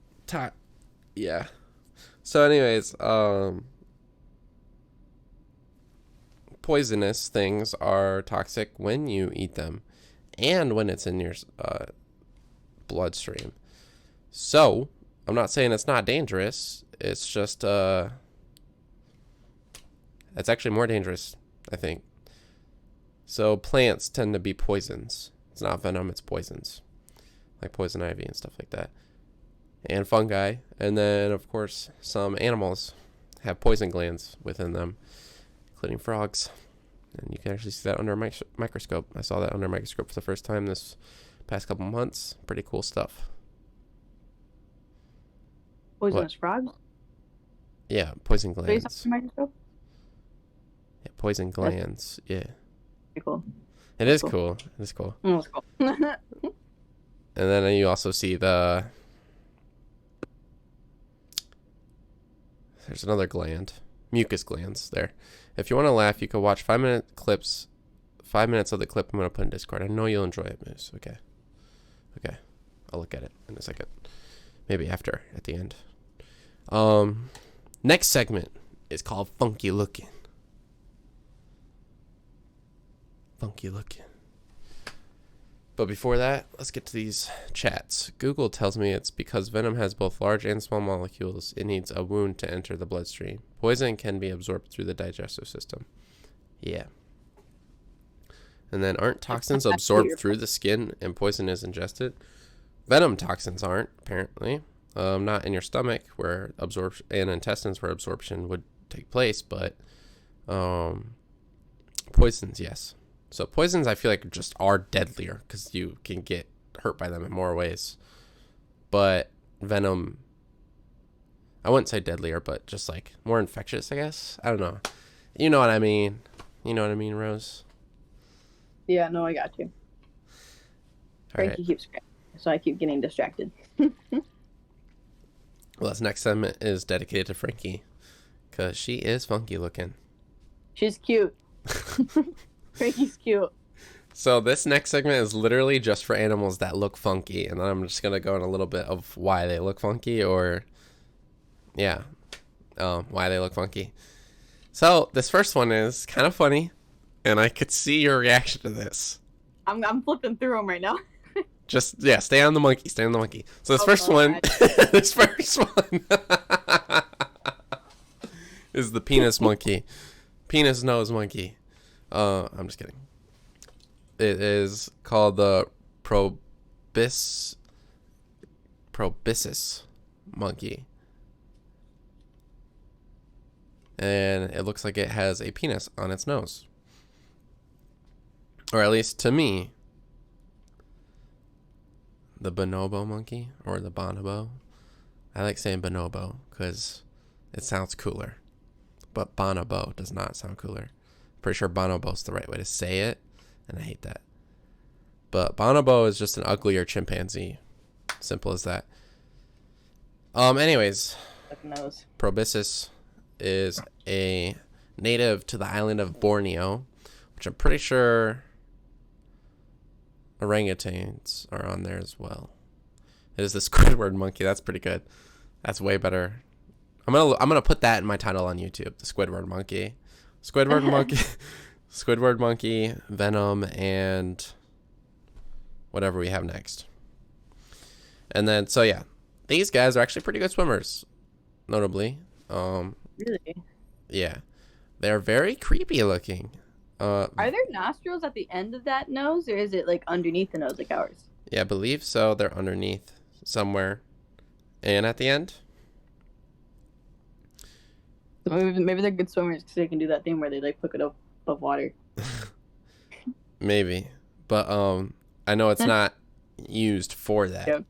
Yeah. So anyways, poisonous things are toxic when you eat them and when it's in your bloodstream. So, I'm not saying it's not dangerous. It's just, it's actually more dangerous, I think. So, plants tend to be poisons. It's not venom, it's poisons. Like poison ivy and stuff like that. And fungi. And then, of course, some animals have poison glands within them, including frogs. And you can actually see that under a microscope. I saw that under a microscope for the first time this past couple months. Pretty cool stuff.
Poisonous frogs?
Yeah, poison glands.
Microscope?
Yeah, poison glands. Yeah.
Pretty cool.
It is cool. It is cool.
It's cool.
And then you also see there's another gland, mucus glands there. If you want to laugh, you can watch 5-minute clips, 5 minutes of the clip I'm going to put in Discord. I know you'll enjoy it, Moose. Okay. I'll look at it in a second. Maybe after, at the end. Next segment is called Funky Looking. Funky Looking. But before that, let's get to these chats. Google tells me it's because venom has both large and small molecules. It needs a wound to enter the bloodstream. Poison can be absorbed through the digestive system. Yeah. And then aren't toxins absorbed through the skin and poison is ingested? Venom toxins aren't, apparently. Not in your stomach where absorption and intestines where absorption would take place, but poisons, yes. So poisons, I feel like just are deadlier because you can get hurt by them in more ways. But venom, I wouldn't say deadlier, but just like more infectious, I guess. I don't know. You know what I mean? You know what I mean, Rose?
Yeah, no, I got you. Frankie keeps scratching, so I keep getting distracted.
Well, this next segment is dedicated to Frankie because she is funky looking.
She's cute. Frankie's cute.
So this next segment is literally just for animals that look funky, and then I'm just gonna go in a little bit of why they look funky, or why they look funky. So this first one is kind of funny, and I could see your reaction to this.
I'm flipping through them right now.
Just stay on the monkey. Stay on the monkey. So this first one, this first one is the penis monkey, penis nose monkey. I'm just kidding. It is called the Proboscis monkey. and it looks like it has a penis on its nose. Or at least to me, the bonobo monkey, or the bonobo. I like saying bonobo because it sounds cooler. But bonobo does not sound cooler. Pretty sure bonobo's the right way to say it, and I hate that. But bonobo is just an uglier chimpanzee. Simple as that. Anyways, Proboscis is a native to the island of Borneo, which I'm pretty sure orangutans are on there as well. It is the Squidward monkey. That's pretty good. That's way better. I'm gonna put that in my title on YouTube. The Squidward monkey, Squidward monkey, Squidward monkey, Venom, and whatever we have next. And then so yeah, these guys are actually pretty good swimmers, notably.
Really?
Yeah, they're very creepy looking.
Are there nostrils at the end of that nose, or is it like underneath the nose like ours?
Yeah, I believe so. They're underneath somewhere, and at the end.
So maybe they're good swimmers because they can do that thing where they like put it up above water.
Maybe, but I know it's not used for that.
Yep.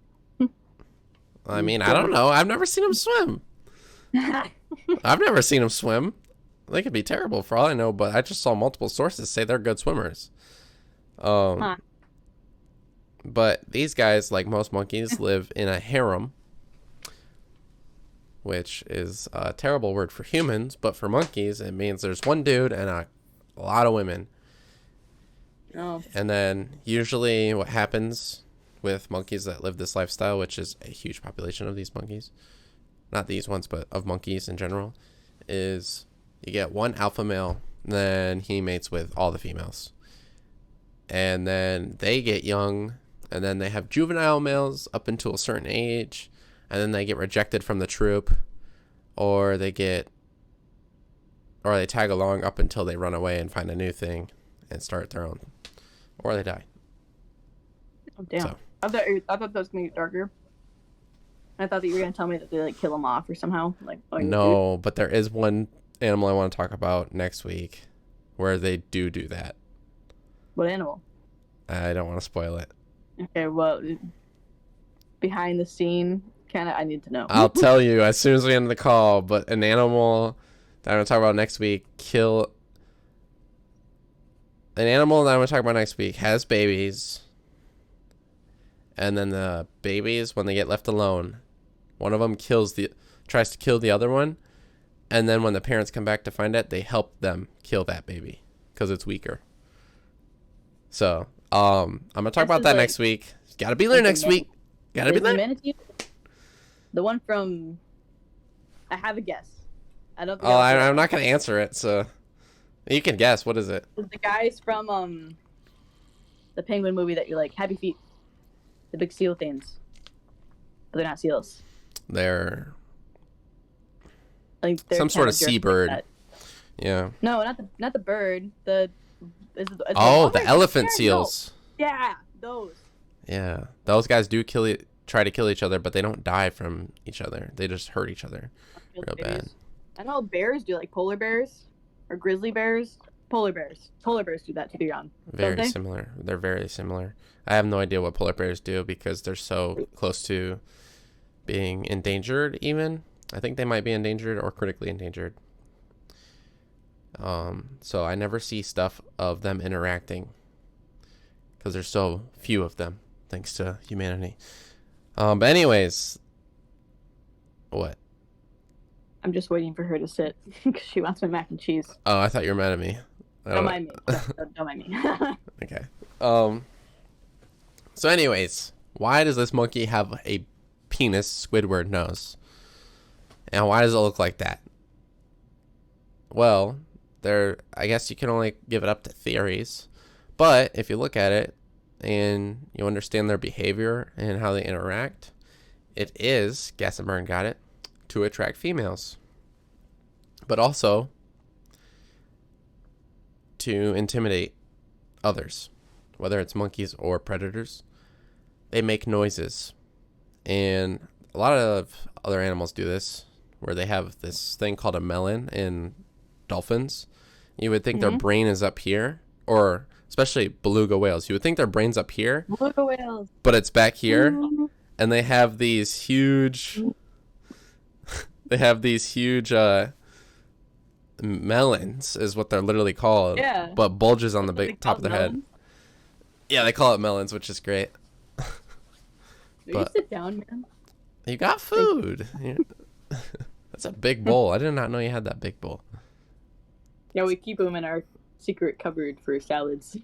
I mean, I don't know. I've never seen them swim. I've never seen them swim. They could be terrible for all I know, but I just saw multiple sources say they're good swimmers. But these guys, like most monkeys, live in a harem, which is a terrible word for humans, but for monkeys, it means there's one dude and a lot of women.
Oh.
And then usually what happens with monkeys that live this lifestyle, which is a huge population of these monkeys, not these ones, but of monkeys in general, is you get one alpha male, then he mates with all the females. And then they get young, and then they have juvenile males up until a certain age, and then they get rejected from the troop, or they tag along up until they run away and find a new thing and start their own, or they die.
Oh damn!
So.
I thought that was gonna get darker. I thought that you were gonna tell me that they like kill them off or somehow. Like
no, but there is one animal I want to talk about next week where they do that.
What animal?
I don't want to spoil it.
Okay, well, behind the scene, I need to know.
I'll tell you as soon as we end the call, but an animal that I'm going to talk about next week has babies, and then the babies, when they get left alone, one of them tries to kill the other one, and then when the parents come back to find it, they help them kill that baby because it's weaker. So, I'm gonna talk about that next week. Gotta be there next week. Gotta be there.
The one from. I have a guess. I don't.
Oh, I'm not gonna answer it. So, you can guess. What is it?
The guys from the Penguin movie that you like, Happy Feet, the big seal things. But they're not seals.
They're
like
some sort of seabird. Like yeah.
No, not the bird. The
elephant seals.
No. Yeah, those.
Yeah, those guys do try to kill each other, but they don't die from each other. They just hurt each other real bad.
I know bears do, like polar bears or grizzly bears. Polar bears do that to be on.
Very similar. They're very similar. I have no idea what polar bears do because they're so close to being endangered. Even I think they might be endangered or critically endangered. So I never see stuff of them interacting because there's so few of them, thanks to humanity. But anyways, what?
I'm just waiting for her to sit because she wants my mac and cheese.
Oh, I thought you were mad at me.
Don't mind me. Don't mind me.
Okay. So anyways, why does this monkey have a penis Squidward nose? And why does it look like that? Well, I guess you can only give it up to theories. But if you look at it and you understand their behavior and how they interact, it is, Gassenburn got it, to attract females. But also to intimidate others, whether it's monkeys or predators. They make noises. And a lot of other animals do this, where they have this thing called a melon in dolphins. You would think their brain is up here, or especially beluga whales. You would think their brain's up here,
Beluga whales.
but it's back here, and they have these huge. They have these huge melons, is what they're literally called.
Yeah.
But bulges on the big top of their head. Yeah, they call it melons, which is great.
Will you sit down, man?
You got food. That's a big bowl. I did not know you had that big bowl.
Yeah, we keep them in our secret cupboard for salads.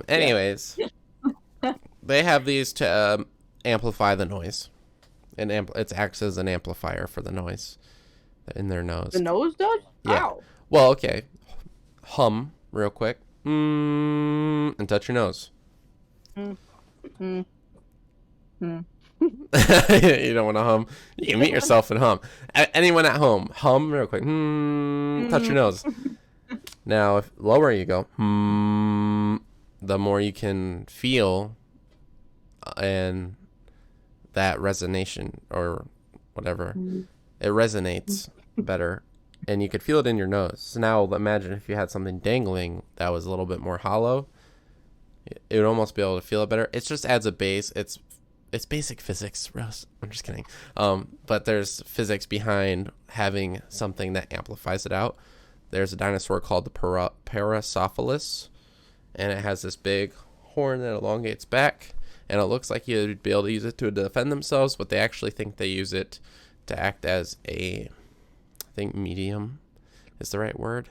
Anyways, they have these to amplify the noise, and it acts as an amplifier for the noise in their nose.
The nose does?
Yeah.
Ow.
Well, okay. Hum real quick. And touch your nose. You don't want to hum. You can mute yourself and hum. Anyone at home, hum real quick. Touch your nose. Now, if lower you go, the more you can feel, and that resonation or whatever, it resonates better, and you could feel it in your nose. So now imagine if you had something dangling that was a little bit more hollow. It would almost be able to feel it better. It just adds a bass. It's basic physics, Russ. I'm just kidding. But there's physics behind having something that amplifies it out. There's a dinosaur called the Proboscis, and it has this big horn that elongates back, and it looks like you'd be able to use it to defend themselves, but they actually think they use it to act as I think medium is the right word.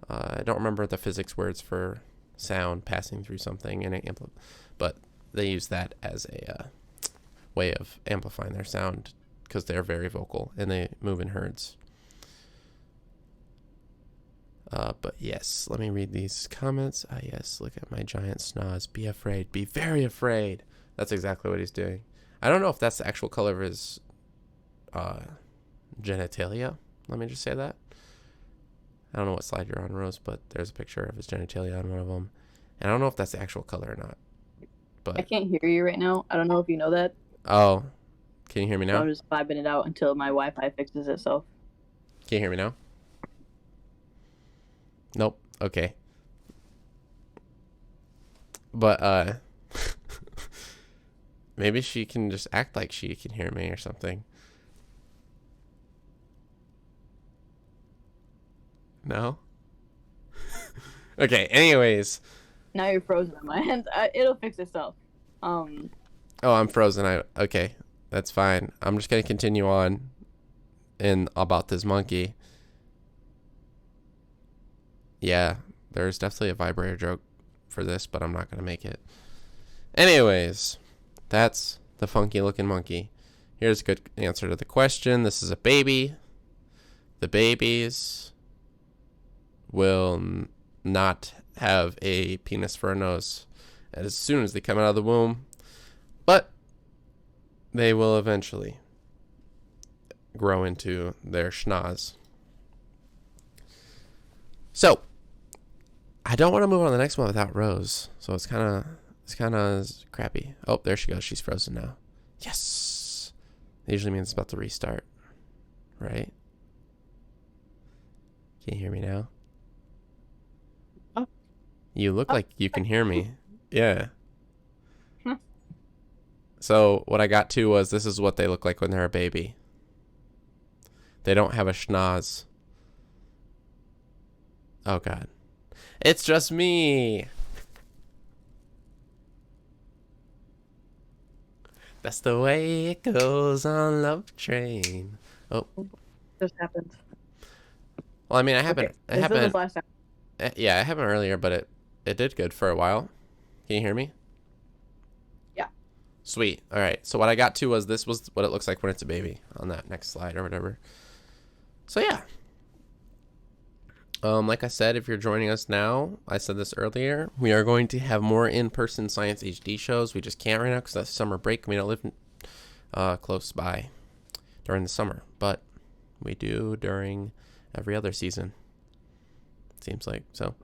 I don't remember the physics words for sound passing through something, and but they use that as a way of amplifying their sound because they're very vocal and they move in herds. But yes, let me read these comments. Yes, look at my giant schnoz. Be afraid. Be very afraid. That's exactly what he's doing. I don't know if that's the actual color of his genitalia. Let me just say that. I don't know what slide you're on, Rose, but there's a picture of his genitalia on one of them. And I don't know if that's the actual color or not. But
I can't hear you right now. I don't know if you know that.
Oh, can you hear me
So
now?
I'm just vibing it out until my Wi-Fi fixes itself.
Can you hear me now? Nope. Okay. But maybe she can just act like she can hear me or something. No? Okay, anyways.
Now you're frozen on my end. It'll fix itself.
Oh, I'm frozen. Okay, that's fine. I'm just gonna continue on in about this monkey. Yeah, there's definitely a vibrator joke for this, but I'm not gonna make it. Anyways, that's the funky looking monkey. Here's a good answer to the question. This is a baby. The babies will not have a penis for a nose as soon as they come out of the womb, but they will eventually grow into their schnoz. So I don't want to move on to the next one without Rose, so it's kind of crappy. Oh, there she goes. She's frozen now. Yes, it usually means it's about to restart, right? Can you hear me now? You look like you can hear me. Yeah. So what I got to was this is what they look like when they're a baby. They don't have a schnoz. Oh, God. It's just me. That's the way it goes on Love Train. Oh.
Just happened.
Well, I mean, I haven't.
Okay, this was last time.
Yeah, I haven't earlier, but it did good for a while. Can you hear me?
Yeah.
Sweet. All right. So what I got to was this was what it looks like when it's a baby on that next slide or whatever. So yeah. Like I said, if you're joining us now, I said this earlier, we are going to have more in-person Science HD shows. We just can't right now because that's summer break. We don't live close by during the summer, but we do during every other season. It seems like. So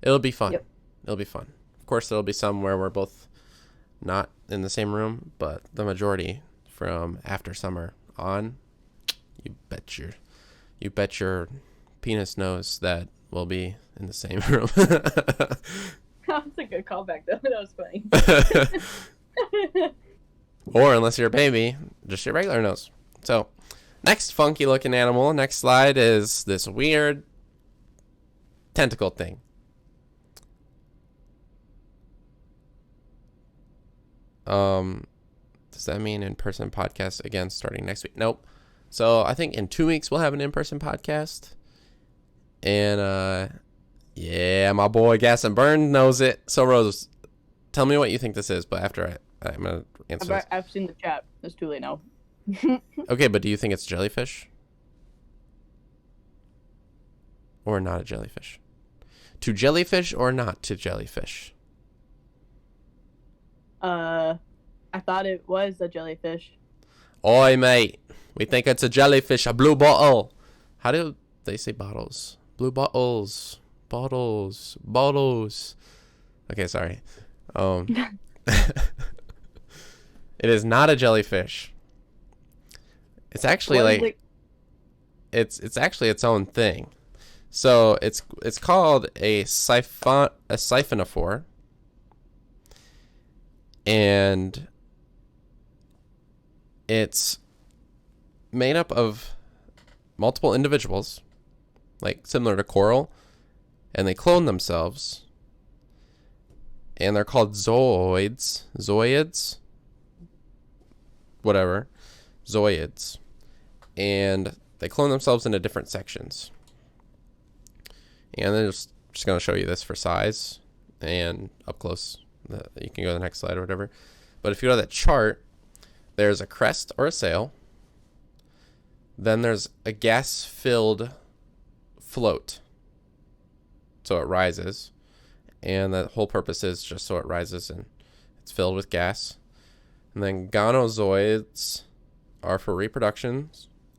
it'll be fun.
Yep.
It'll be fun. Of course, there'll be some where we're both not in the same room, but the majority from after summer on, you bet your penis knows that we'll be in the same room.
That's a good callback, though. That was funny.
Or unless you're a baby, just your regular nose. So, next funky looking animal. Next slide is this weird tentacle thing. Does that mean in-person podcast again starting next week? Nope. So I think in 2 weeks we'll have an in-person podcast. And yeah, my boy Gas and Burn knows it. So Rose, tell me what you think this is, but after I'm gonna answer this.
I've seen the chat. It's too late now.
Okay, but do you think it's jellyfish? Or not a jellyfish? To jellyfish or not to jellyfish?
I thought it was a jellyfish.
Oi, mate. We think it's a jellyfish, a blue bottle. How do they say bottles? Blue bottles. Bottles. Okay, sorry. It is not a jellyfish. It's actually it's actually its own thing. So it's called a Siphonophore. And it's made up of multiple individuals, like similar to coral, and they clone themselves. And they're called zooids, whatever, zooids. And they clone themselves into different sections. And then just going to show you this for size and up close. You can go to the next slide or whatever. But if you go to that chart, there's a crest or a sail. Then there's a gas-filled float. So it rises. And the whole purpose is just so it rises and it's filled with gas. And then gonozoids are for reproduction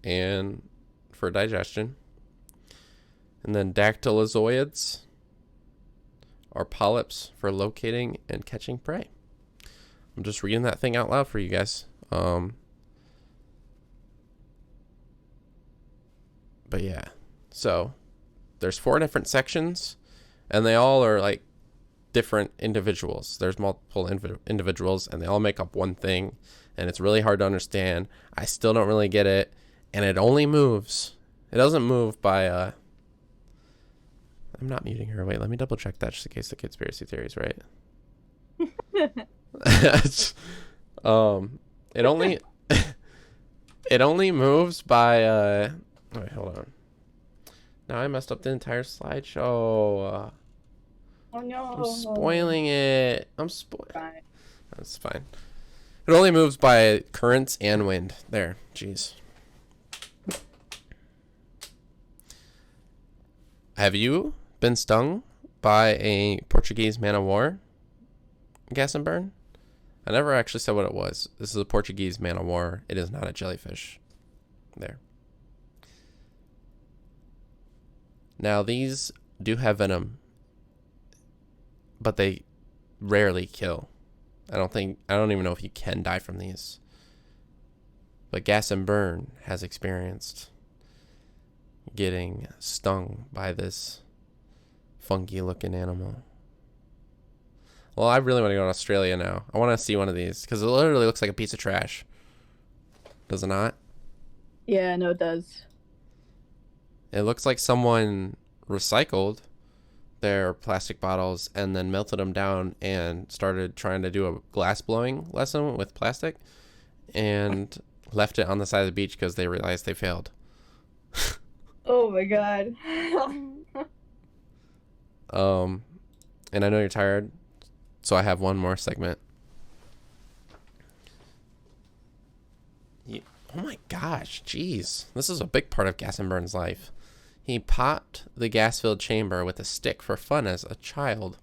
and for digestion. And then dactylozoids are polyps for locating and catching prey. I'm just reading that thing out loud for you guys. But yeah, so there's 4 different sections, and they all are like different individuals. There's multiple individuals, and they all make up one thing, and it's really hard to understand. I still don't really get it, and it only moves. It doesn't move by I'm not muting her. Wait, let me double check that just in case the conspiracy theory is right. It only it only moves by wait, hold on. Now I messed up the entire slideshow.
Oh no.
I'm spoiling it. That's
Fine.
fine. It only moves by currents and wind. There. Jeez. Have you been stung by a Portuguese man of war? Gas and Burn? I never actually said what it was. This is a Portuguese man of war. It is not a jellyfish. There. Now these do have venom, but they rarely kill. I don't even know if you can die from these. But Gas and Burn has experienced getting stung by this funky looking animal. Well, I really want to go to Australia now. I want to see one of these because it literally looks like a piece of trash. Does it not?
Yeah, no, it does.
It looks like someone recycled their plastic bottles and then melted them down and started trying to do a glass blowing lesson with plastic and left it on the side of the beach because they realized they failed.
Oh my god.
And I know you're tired, so I have one more segment. Oh my gosh, jeez. This is a big part of Gas and Burn's life. He popped the gas-filled chamber with a stick for fun as a child.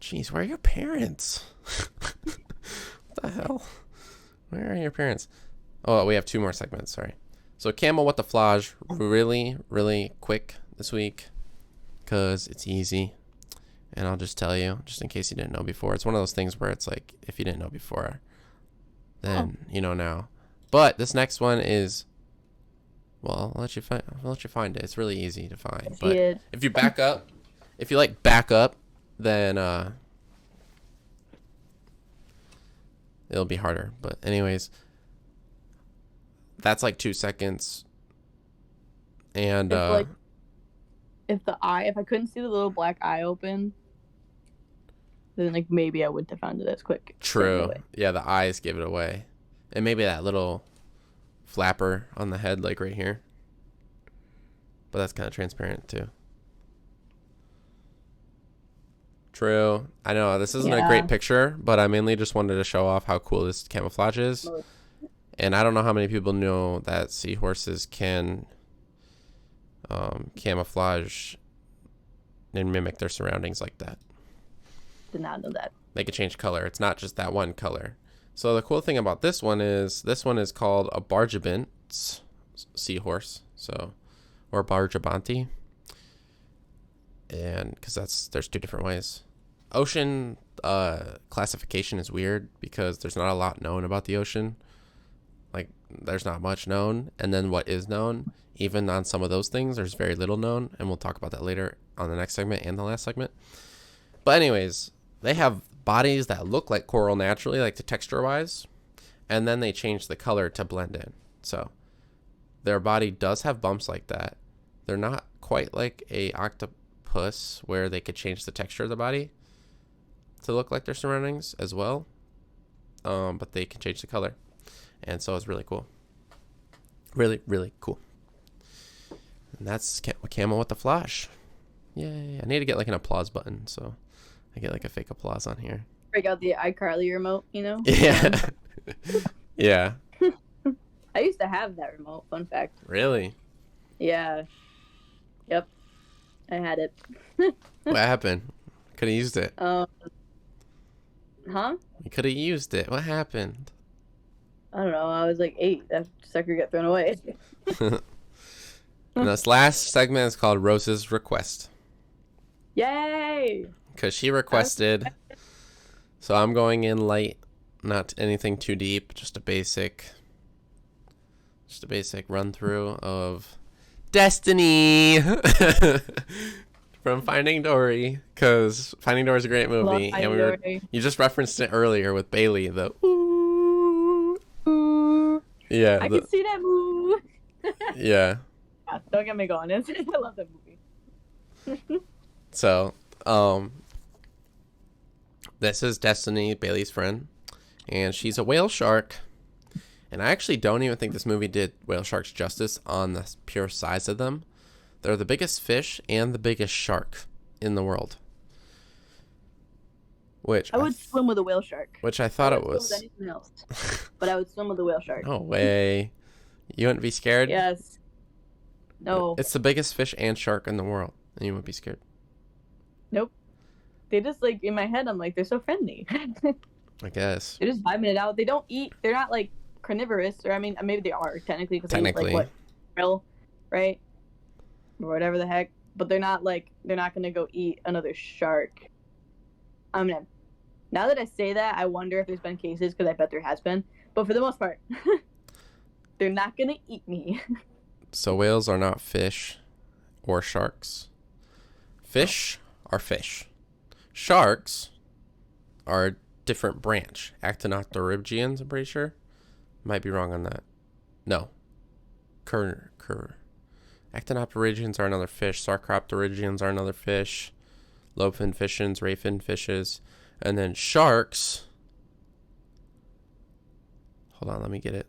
Jeez, where are your parents? What the hell? Where are your parents? Oh, we have 2 more segments, sorry. So Camel What the Flage, really, really quick this week, because it's easy. And I'll just tell you, just in case you didn't know before, it's one of those things where it's like, if you didn't know before, then you know now. But this next one is, well, I'll let you find it. It's really easy to find. But if you back up, if you like back up, then it'll be harder. But anyways, that's like 2 seconds. And
if I couldn't see the little black eye open, then like maybe I wouldn't have found it as quick.
True. Yeah, the eyes give it away. And maybe that little flapper on the head, like right here. But that's kind of transparent too. True. I know this isn't a great picture, but I mainly just wanted to show off how cool this camouflage is. And I don't know how many people know that seahorses can camouflage and mimic their surroundings like that.
Did not know that.
They can change color. It's not just that one color. So the cool thing about this one is called a Bargibant seahorse. So, or Bargibanti. And because there's 2 different ways. Ocean classification is weird because there's not a lot known about the ocean. Like there's not much known, and then what is known, even on some of those things, there's very little known, and we'll talk about that later on the next segment and the last segment. But anyways, they have bodies that look like coral naturally, like the texture wise, and then they change the color to blend in. So their body does have bumps like that. They're not quite like a octopus where they could change the texture of the body to look like their surroundings as well, but they can change the color, and so it's really cool. Really, really cool. And that's Camo with the Flash. Yay. I need to get like an applause button, so I get like a fake applause on here.
Break out the iCarly remote, you know?
Yeah. Yeah.
I used to have that remote, fun fact.
Really?
Yeah. Yep. I had it.
What happened? Could have used it.
Huh?
You could have used it. What happened?
I don't know. I was like 8. That sucker got thrown away.
And this last segment is called Rose's Request.
Yay!
Because she requested. So I'm going in light. Not anything too deep. Just a basic run through of Destiny from Finding Dory. Because Finding Dory is a great movie. And you just referenced it earlier with Bailey. The ooh. Yeah.
I can see that move.
Yeah.
Don't get me going. I love that movie.
So, this is Destiny, Bailey's friend, and she's a whale shark. And I actually don't even think this movie did whale sharks justice on the pure size of them. They're the biggest fish and the biggest shark in the world. Which
I would swim with a whale shark.
Which I thought it was.
Swim with anything else, but I would swim with a whale shark.
No way. You wouldn't be scared?
Yes. No.
It's the biggest fish and shark in the world, and you wouldn't be scared.
Nope. They just like in my head. I'm like, they're so friendly.
I guess.
They're just vibing it out. They don't eat. They're not like carnivorous, or I mean, maybe they are technically because they eat like what, krill, right, or whatever the heck. But they're not gonna go eat another shark. I mean, now that I say that, I wonder if there's been cases because I bet there has been. But for the most part, they're not gonna eat me.
So whales are not fish or sharks. Fish are fish. Sharks are a different branch. Actinopterygians, I'm pretty sure. Might be wrong on that. No. Actinopterygians are another fish. Sarcopterygians are another fish. Lobefin fishes, rayfin fishes. And then sharks. Hold on, let me get it.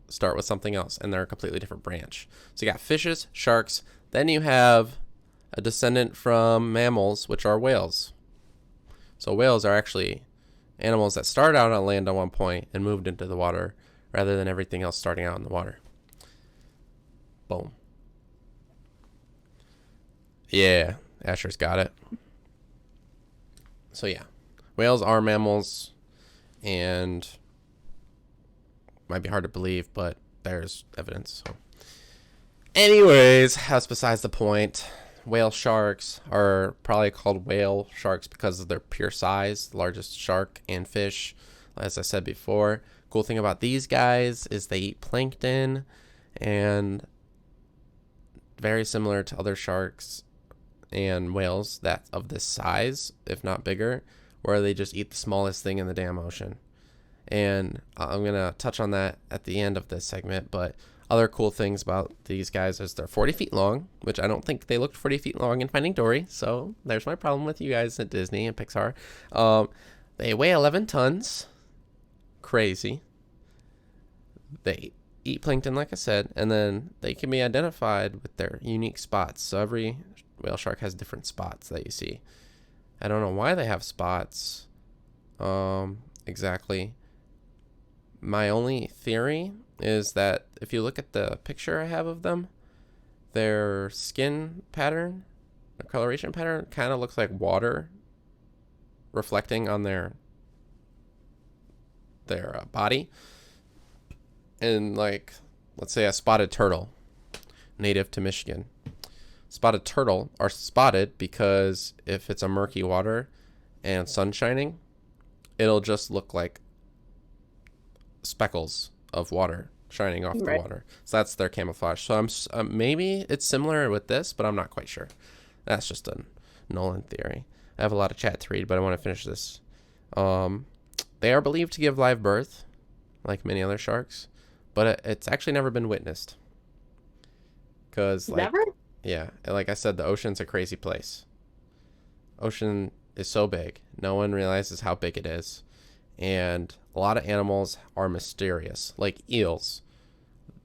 Start with something else, and they're a completely different branch. So you got fishes, sharks, then you have a descendant from mammals, which are whales. So whales are actually animals that started out on land at one point and moved into the water, rather than everything else starting out in the water. Boom. Yeah, Asher's got it. So yeah, whales are mammals, and might be hard to believe, but there's evidence. So. Anyways, that's besides the point. Whale sharks are probably called whale sharks because of their pure size, the largest shark and fish, as I said before. Cool thing about these guys is they eat plankton, and very similar to other sharks and whales that of this size, if not bigger, where they just eat the smallest thing in the damn ocean. And I'm going to touch on that at the end of this segment, but other cool things about these guys is they're 40 feet long, which I don't think they looked 40 feet long in Finding Dory, so there's my problem with you guys at Disney and Pixar. They weigh 11 tons. Crazy. They eat plankton, like I said, and then they can be identified with their unique spots. So every whale shark has different spots that you see. I don't know why they have spots exactly. My only theory is that if you look at the picture I have of them, their skin pattern, their coloration pattern, kind of looks like water reflecting on their body. And like, let's say a spotted turtle, native to Michigan. Spotted turtle are spotted because if it's a murky water and sun shining, it'll just look like speckles of water shining off the water. So that's their camouflage. So maybe it's similar with this, but I'm not quite sure. That's just a Nolan theory. I have a lot of chat to read, but I want to finish this. They are believed to give live birth, like many other sharks, but it's actually never been witnessed. Because
Never?
Yeah, like I said, the ocean's a crazy place. Ocean is so big, no one realizes how big it is. And a lot of animals are mysterious, like eels.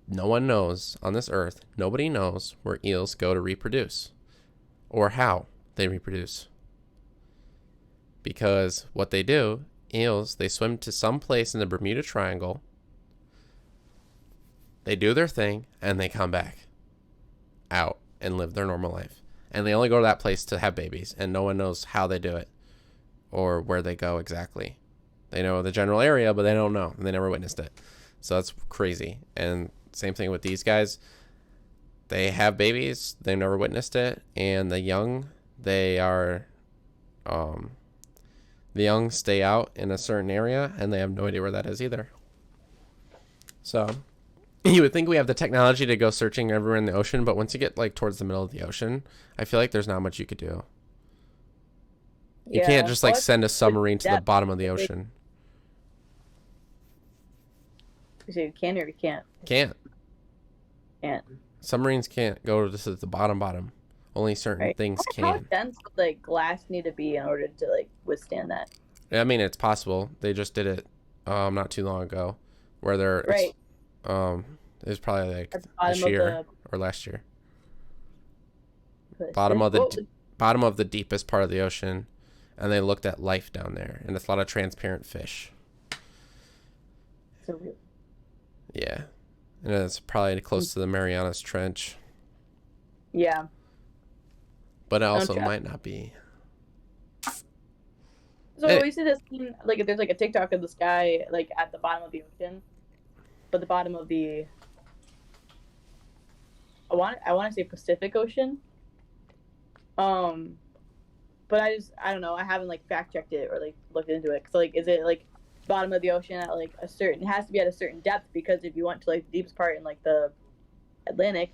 No one knows on this earth, nobody knows where eels go to reproduce or how they reproduce. Because what they do, eels, they swim to some place in the Bermuda Triangle, they do their thing, and they come back out and live their normal life. And they only go to that place to have babies, and no one knows how they do it or where they go exactly. They know the general area, but they don't know. And they never witnessed it. So that's crazy. And same thing with these guys. They have babies. They never witnessed it. And the young, they are, the young stay out in a certain area, and they have no idea where that is either. So you would think we have the technology to go searching everywhere in the ocean, but once you get like towards the middle of the ocean, I feel like there's not much you could do. You can't just like send a submarine to the bottom of the ocean.
So you can or you can't?
Can't.
Can't.
Submarines can't go to the bottom. Only certain things can.
How dense would like glass need to be in order to like withstand that?
I mean, it's possible. They just did it not too long ago, where they're it was probably like this year or last year. Bottom of the deepest part of the ocean, and they looked at life down there, and it's a lot of transparent fish.
So weird.
Yeah, and it's probably close to the Marianas Trench.
Yeah.
But it also might not be.
So we see this scene, like there's like a TikTok of this guy like at the bottom of the ocean, but the bottom of the I want to say Pacific Ocean. But I don't know. I haven't like fact checked it or like looked into it. So like, is it like bottom of the ocean at like a certain? It has to be at a certain depth, because if you went to like the deepest part in like the Atlantic,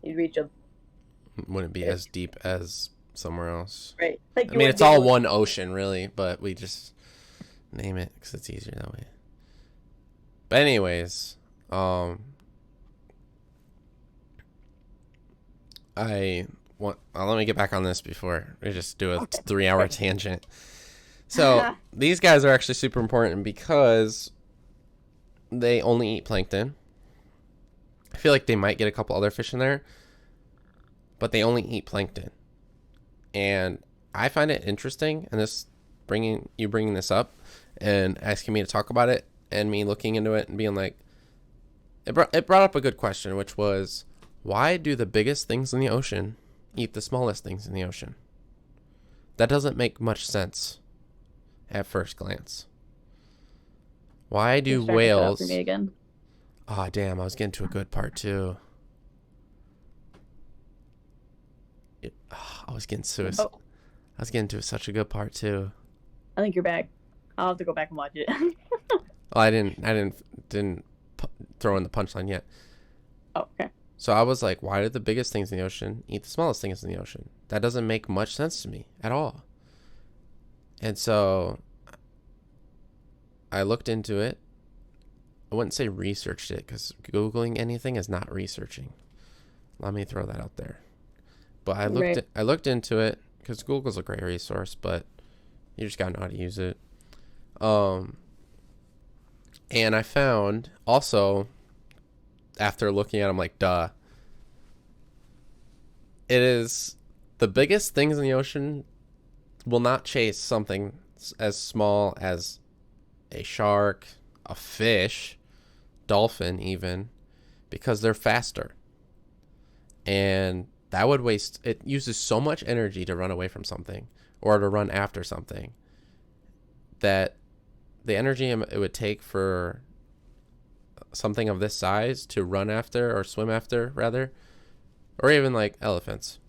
you'd reach a.
Wouldn't be as deep as somewhere else.
Right. Like,
I mean, it's all one ocean, really, but we just name it because it's easier that way. But anyways, let me get back on this before we just do a 3-hour tangent. So these guys are actually super important because they only eat plankton. I feel like they might get a couple other fish in there, but they only eat plankton. And I find it interesting, and this bringing this up and asking me to talk about it, and me looking into it and being like, it brought up a good question, which was, why do the biggest things in the ocean eat the smallest things in the ocean? That doesn't make much sense at first glance. Why do whales?
Me again.
Oh damn! I was getting to a good part too. I was getting to such a good part too.
I think you're back. I'll have to go back and watch it.
Oh, I didn't throw in the punchline yet.
Oh, okay.
So I was like, why did the biggest things in the ocean eat the smallest things in the ocean? That doesn't make much sense to me at all. And so I looked into it. I wouldn't say researched it, because Googling anything is not researching. Let me throw that out there. But I looked into it, because Google's a great resource, but you just gotta know how to use it. And I found also, after looking at them, like, duh, it is the biggest things in the ocean will not chase something as small as a shark, a fish, dolphin even, because they're faster. And that would waste, it uses so much energy to run away from something or to run after something, that the energy it would take for something of this size to run after, or swim after rather, or even like elephants,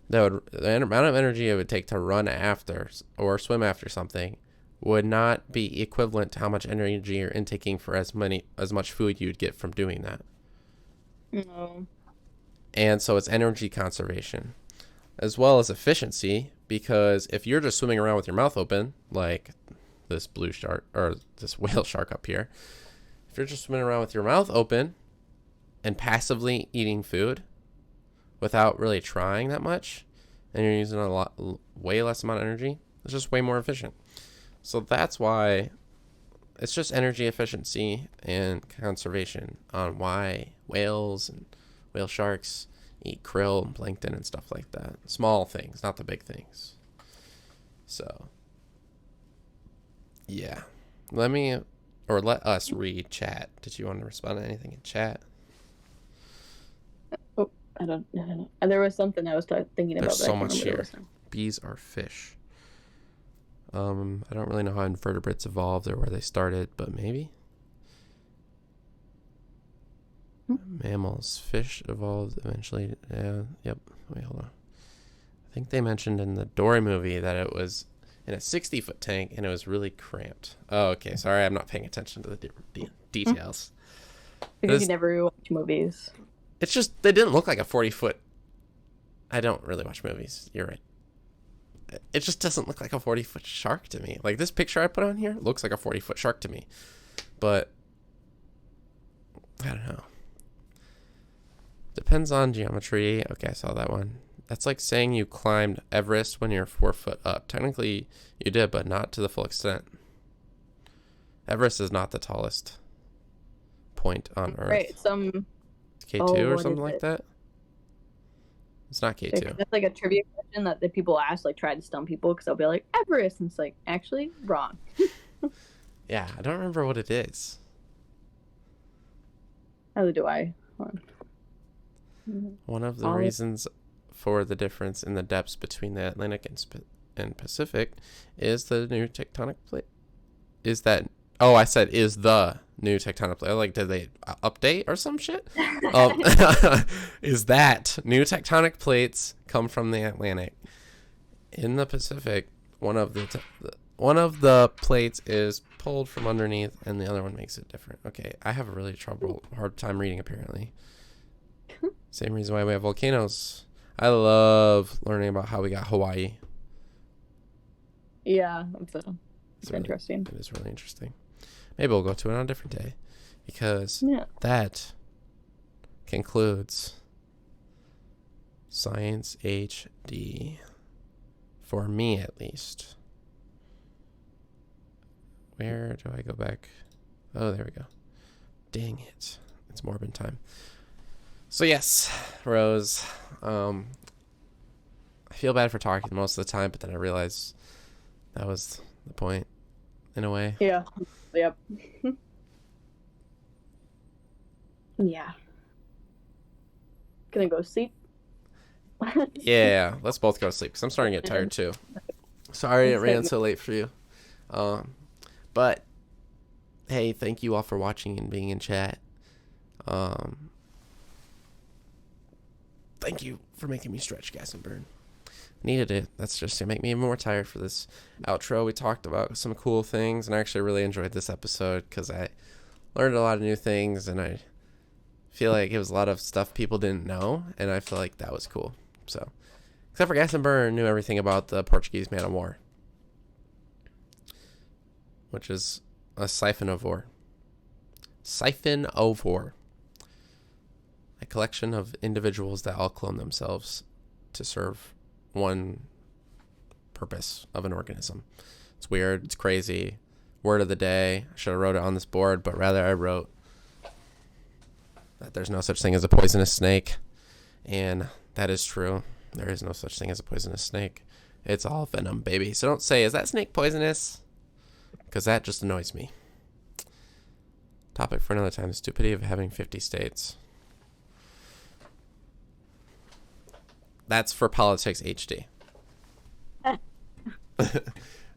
the amount of energy it would take to run after or swim after something would not be equivalent to how much energy you're intaking for as much food you'd get from doing that.
No.
And so it's energy conservation as well as efficiency, because if you're just swimming around with your mouth open, like this blue shark or this whale shark up here, if you're just swimming around with your mouth open and passively eating food without really trying that much, and you're using way less amount of energy, it's just way more efficient. So that's why it's just energy efficiency and conservation on why whales and whale sharks eat krill and plankton and stuff like that. Small things, not the big things. So, yeah. Let us read chat. Did you want to respond to anything in chat?
Oh, I don't know. There was something I was thinking about.
There's
but
so
I can't
much
remember
here. Bees are fish. I don't really know how invertebrates evolved or where they started, but maybe. Mammals. Fish evolved eventually. Yeah. Yep. Wait, hold on. I think they mentioned in the Dory movie that it was in a 60-foot tank and it was really cramped. Oh, okay. Sorry, I'm not paying attention to the details.
Because you never watch movies.
It's just, they didn't look like a 40-foot. I don't really watch movies. You're right. It just doesn't look like a 40-foot shark to me. Like, this picture I put on here looks like a 40-foot shark to me. But I don't know. Depends on geometry. Okay, I saw that one. That's like saying you climbed Everest when you're 4 foot up. Technically, you did, but not to the full extent. Everest is not the tallest point on Earth.
Right,
K2 or something like that? It's not K2.
That's like a trivia question that the people ask, like, try to stump people, because they'll be like, Everest, and it's like, actually, wrong.
Yeah, I don't remember what it is.
Neither do I.
One of the reasons for the difference in the depths between the Atlantic and Pacific is the new tectonic plate. Is the new tectonic plate. Like, did they update or some shit? Is that new tectonic plates come from the Atlantic? In the Pacific, one of the plates is pulled from underneath, and the other one makes it different. Okay, I have a really hard time reading, apparently. Same reason why we have volcanoes. I love learning about how we got Hawaii.
Yeah, it's interesting.
It is really interesting. Maybe we'll go to it on a different day, because that concludes Science HD, for me at least. Where do I go back? Oh, there we go. Dang it. It's Morbin time. So yes, Rose, I feel bad for talking most of the time, but then I realized that was the point, in a way.
Yeah. Yep. Yeah. Gonna go sleep?
Yeah, let's both go to sleep, because I'm starting to get tired too. Sorry it ran so late for you. But, hey, thank you all for watching and being in chat. Thank you for making me stretch, gas, and burn. Needed it. That's just to make me even more tired for this outro. We talked about some cool things, and I actually really enjoyed this episode because I learned a lot of new things, and I feel like it was a lot of stuff people didn't know, and I feel like that was cool. So, except for Gas and Burn knew everything about the Portuguese man of war, which is a Siphonophore. Siphonophore. A collection of individuals that all clone themselves to serve one purpose of an organism. It's weird. It's crazy. Word of the day. I should have wrote it on this board, but rather I wrote that there's no such thing as a poisonous snake. And that is true. There is no such thing as a poisonous snake. It's all venom, baby. So don't say, is that snake poisonous? Because that just annoys me. Topic for another time. The stupidity of having 50 states. That's for Politics HD. All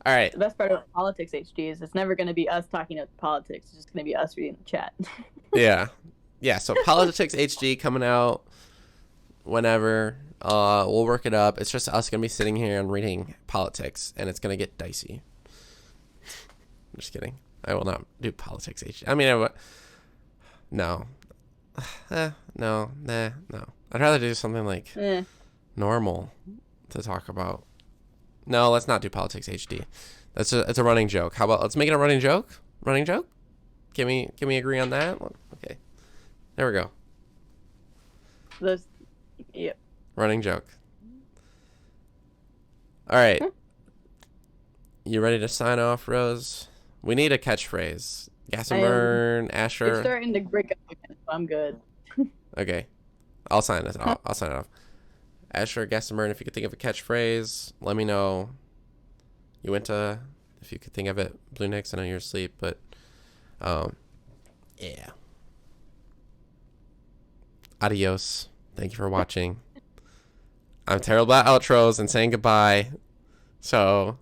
right.
The best part of Politics HD is it's never going to be us talking about politics. It's just going to be us reading the chat.
Yeah. Yeah, so Politics HD coming out whenever. We'll work it up. It's just us going to be sitting here and reading politics, and it's going to get dicey. I'm just kidding. I will not do Politics HD. I mean, no. No. I'd rather do something like normal to talk about. No, let's not do Politics HD. It's a running joke. How about let's make it a running joke? Running joke? Can we agree on that? Okay. There we go.
Yep.
Running joke. All right. You ready to sign off, Rose? We need a catchphrase. Gas and Burn, Asher.
It's starting to break up again, so I'm good.
Okay. I'll sign it off. I'll sign it off. Asher, Gas and Burn, if you could think of a catchphrase, let me know. You went to, if you could think of it. Blue Nix, I know you're asleep, but yeah. Adios. Thank you for watching. I'm terrible at outros and saying goodbye. So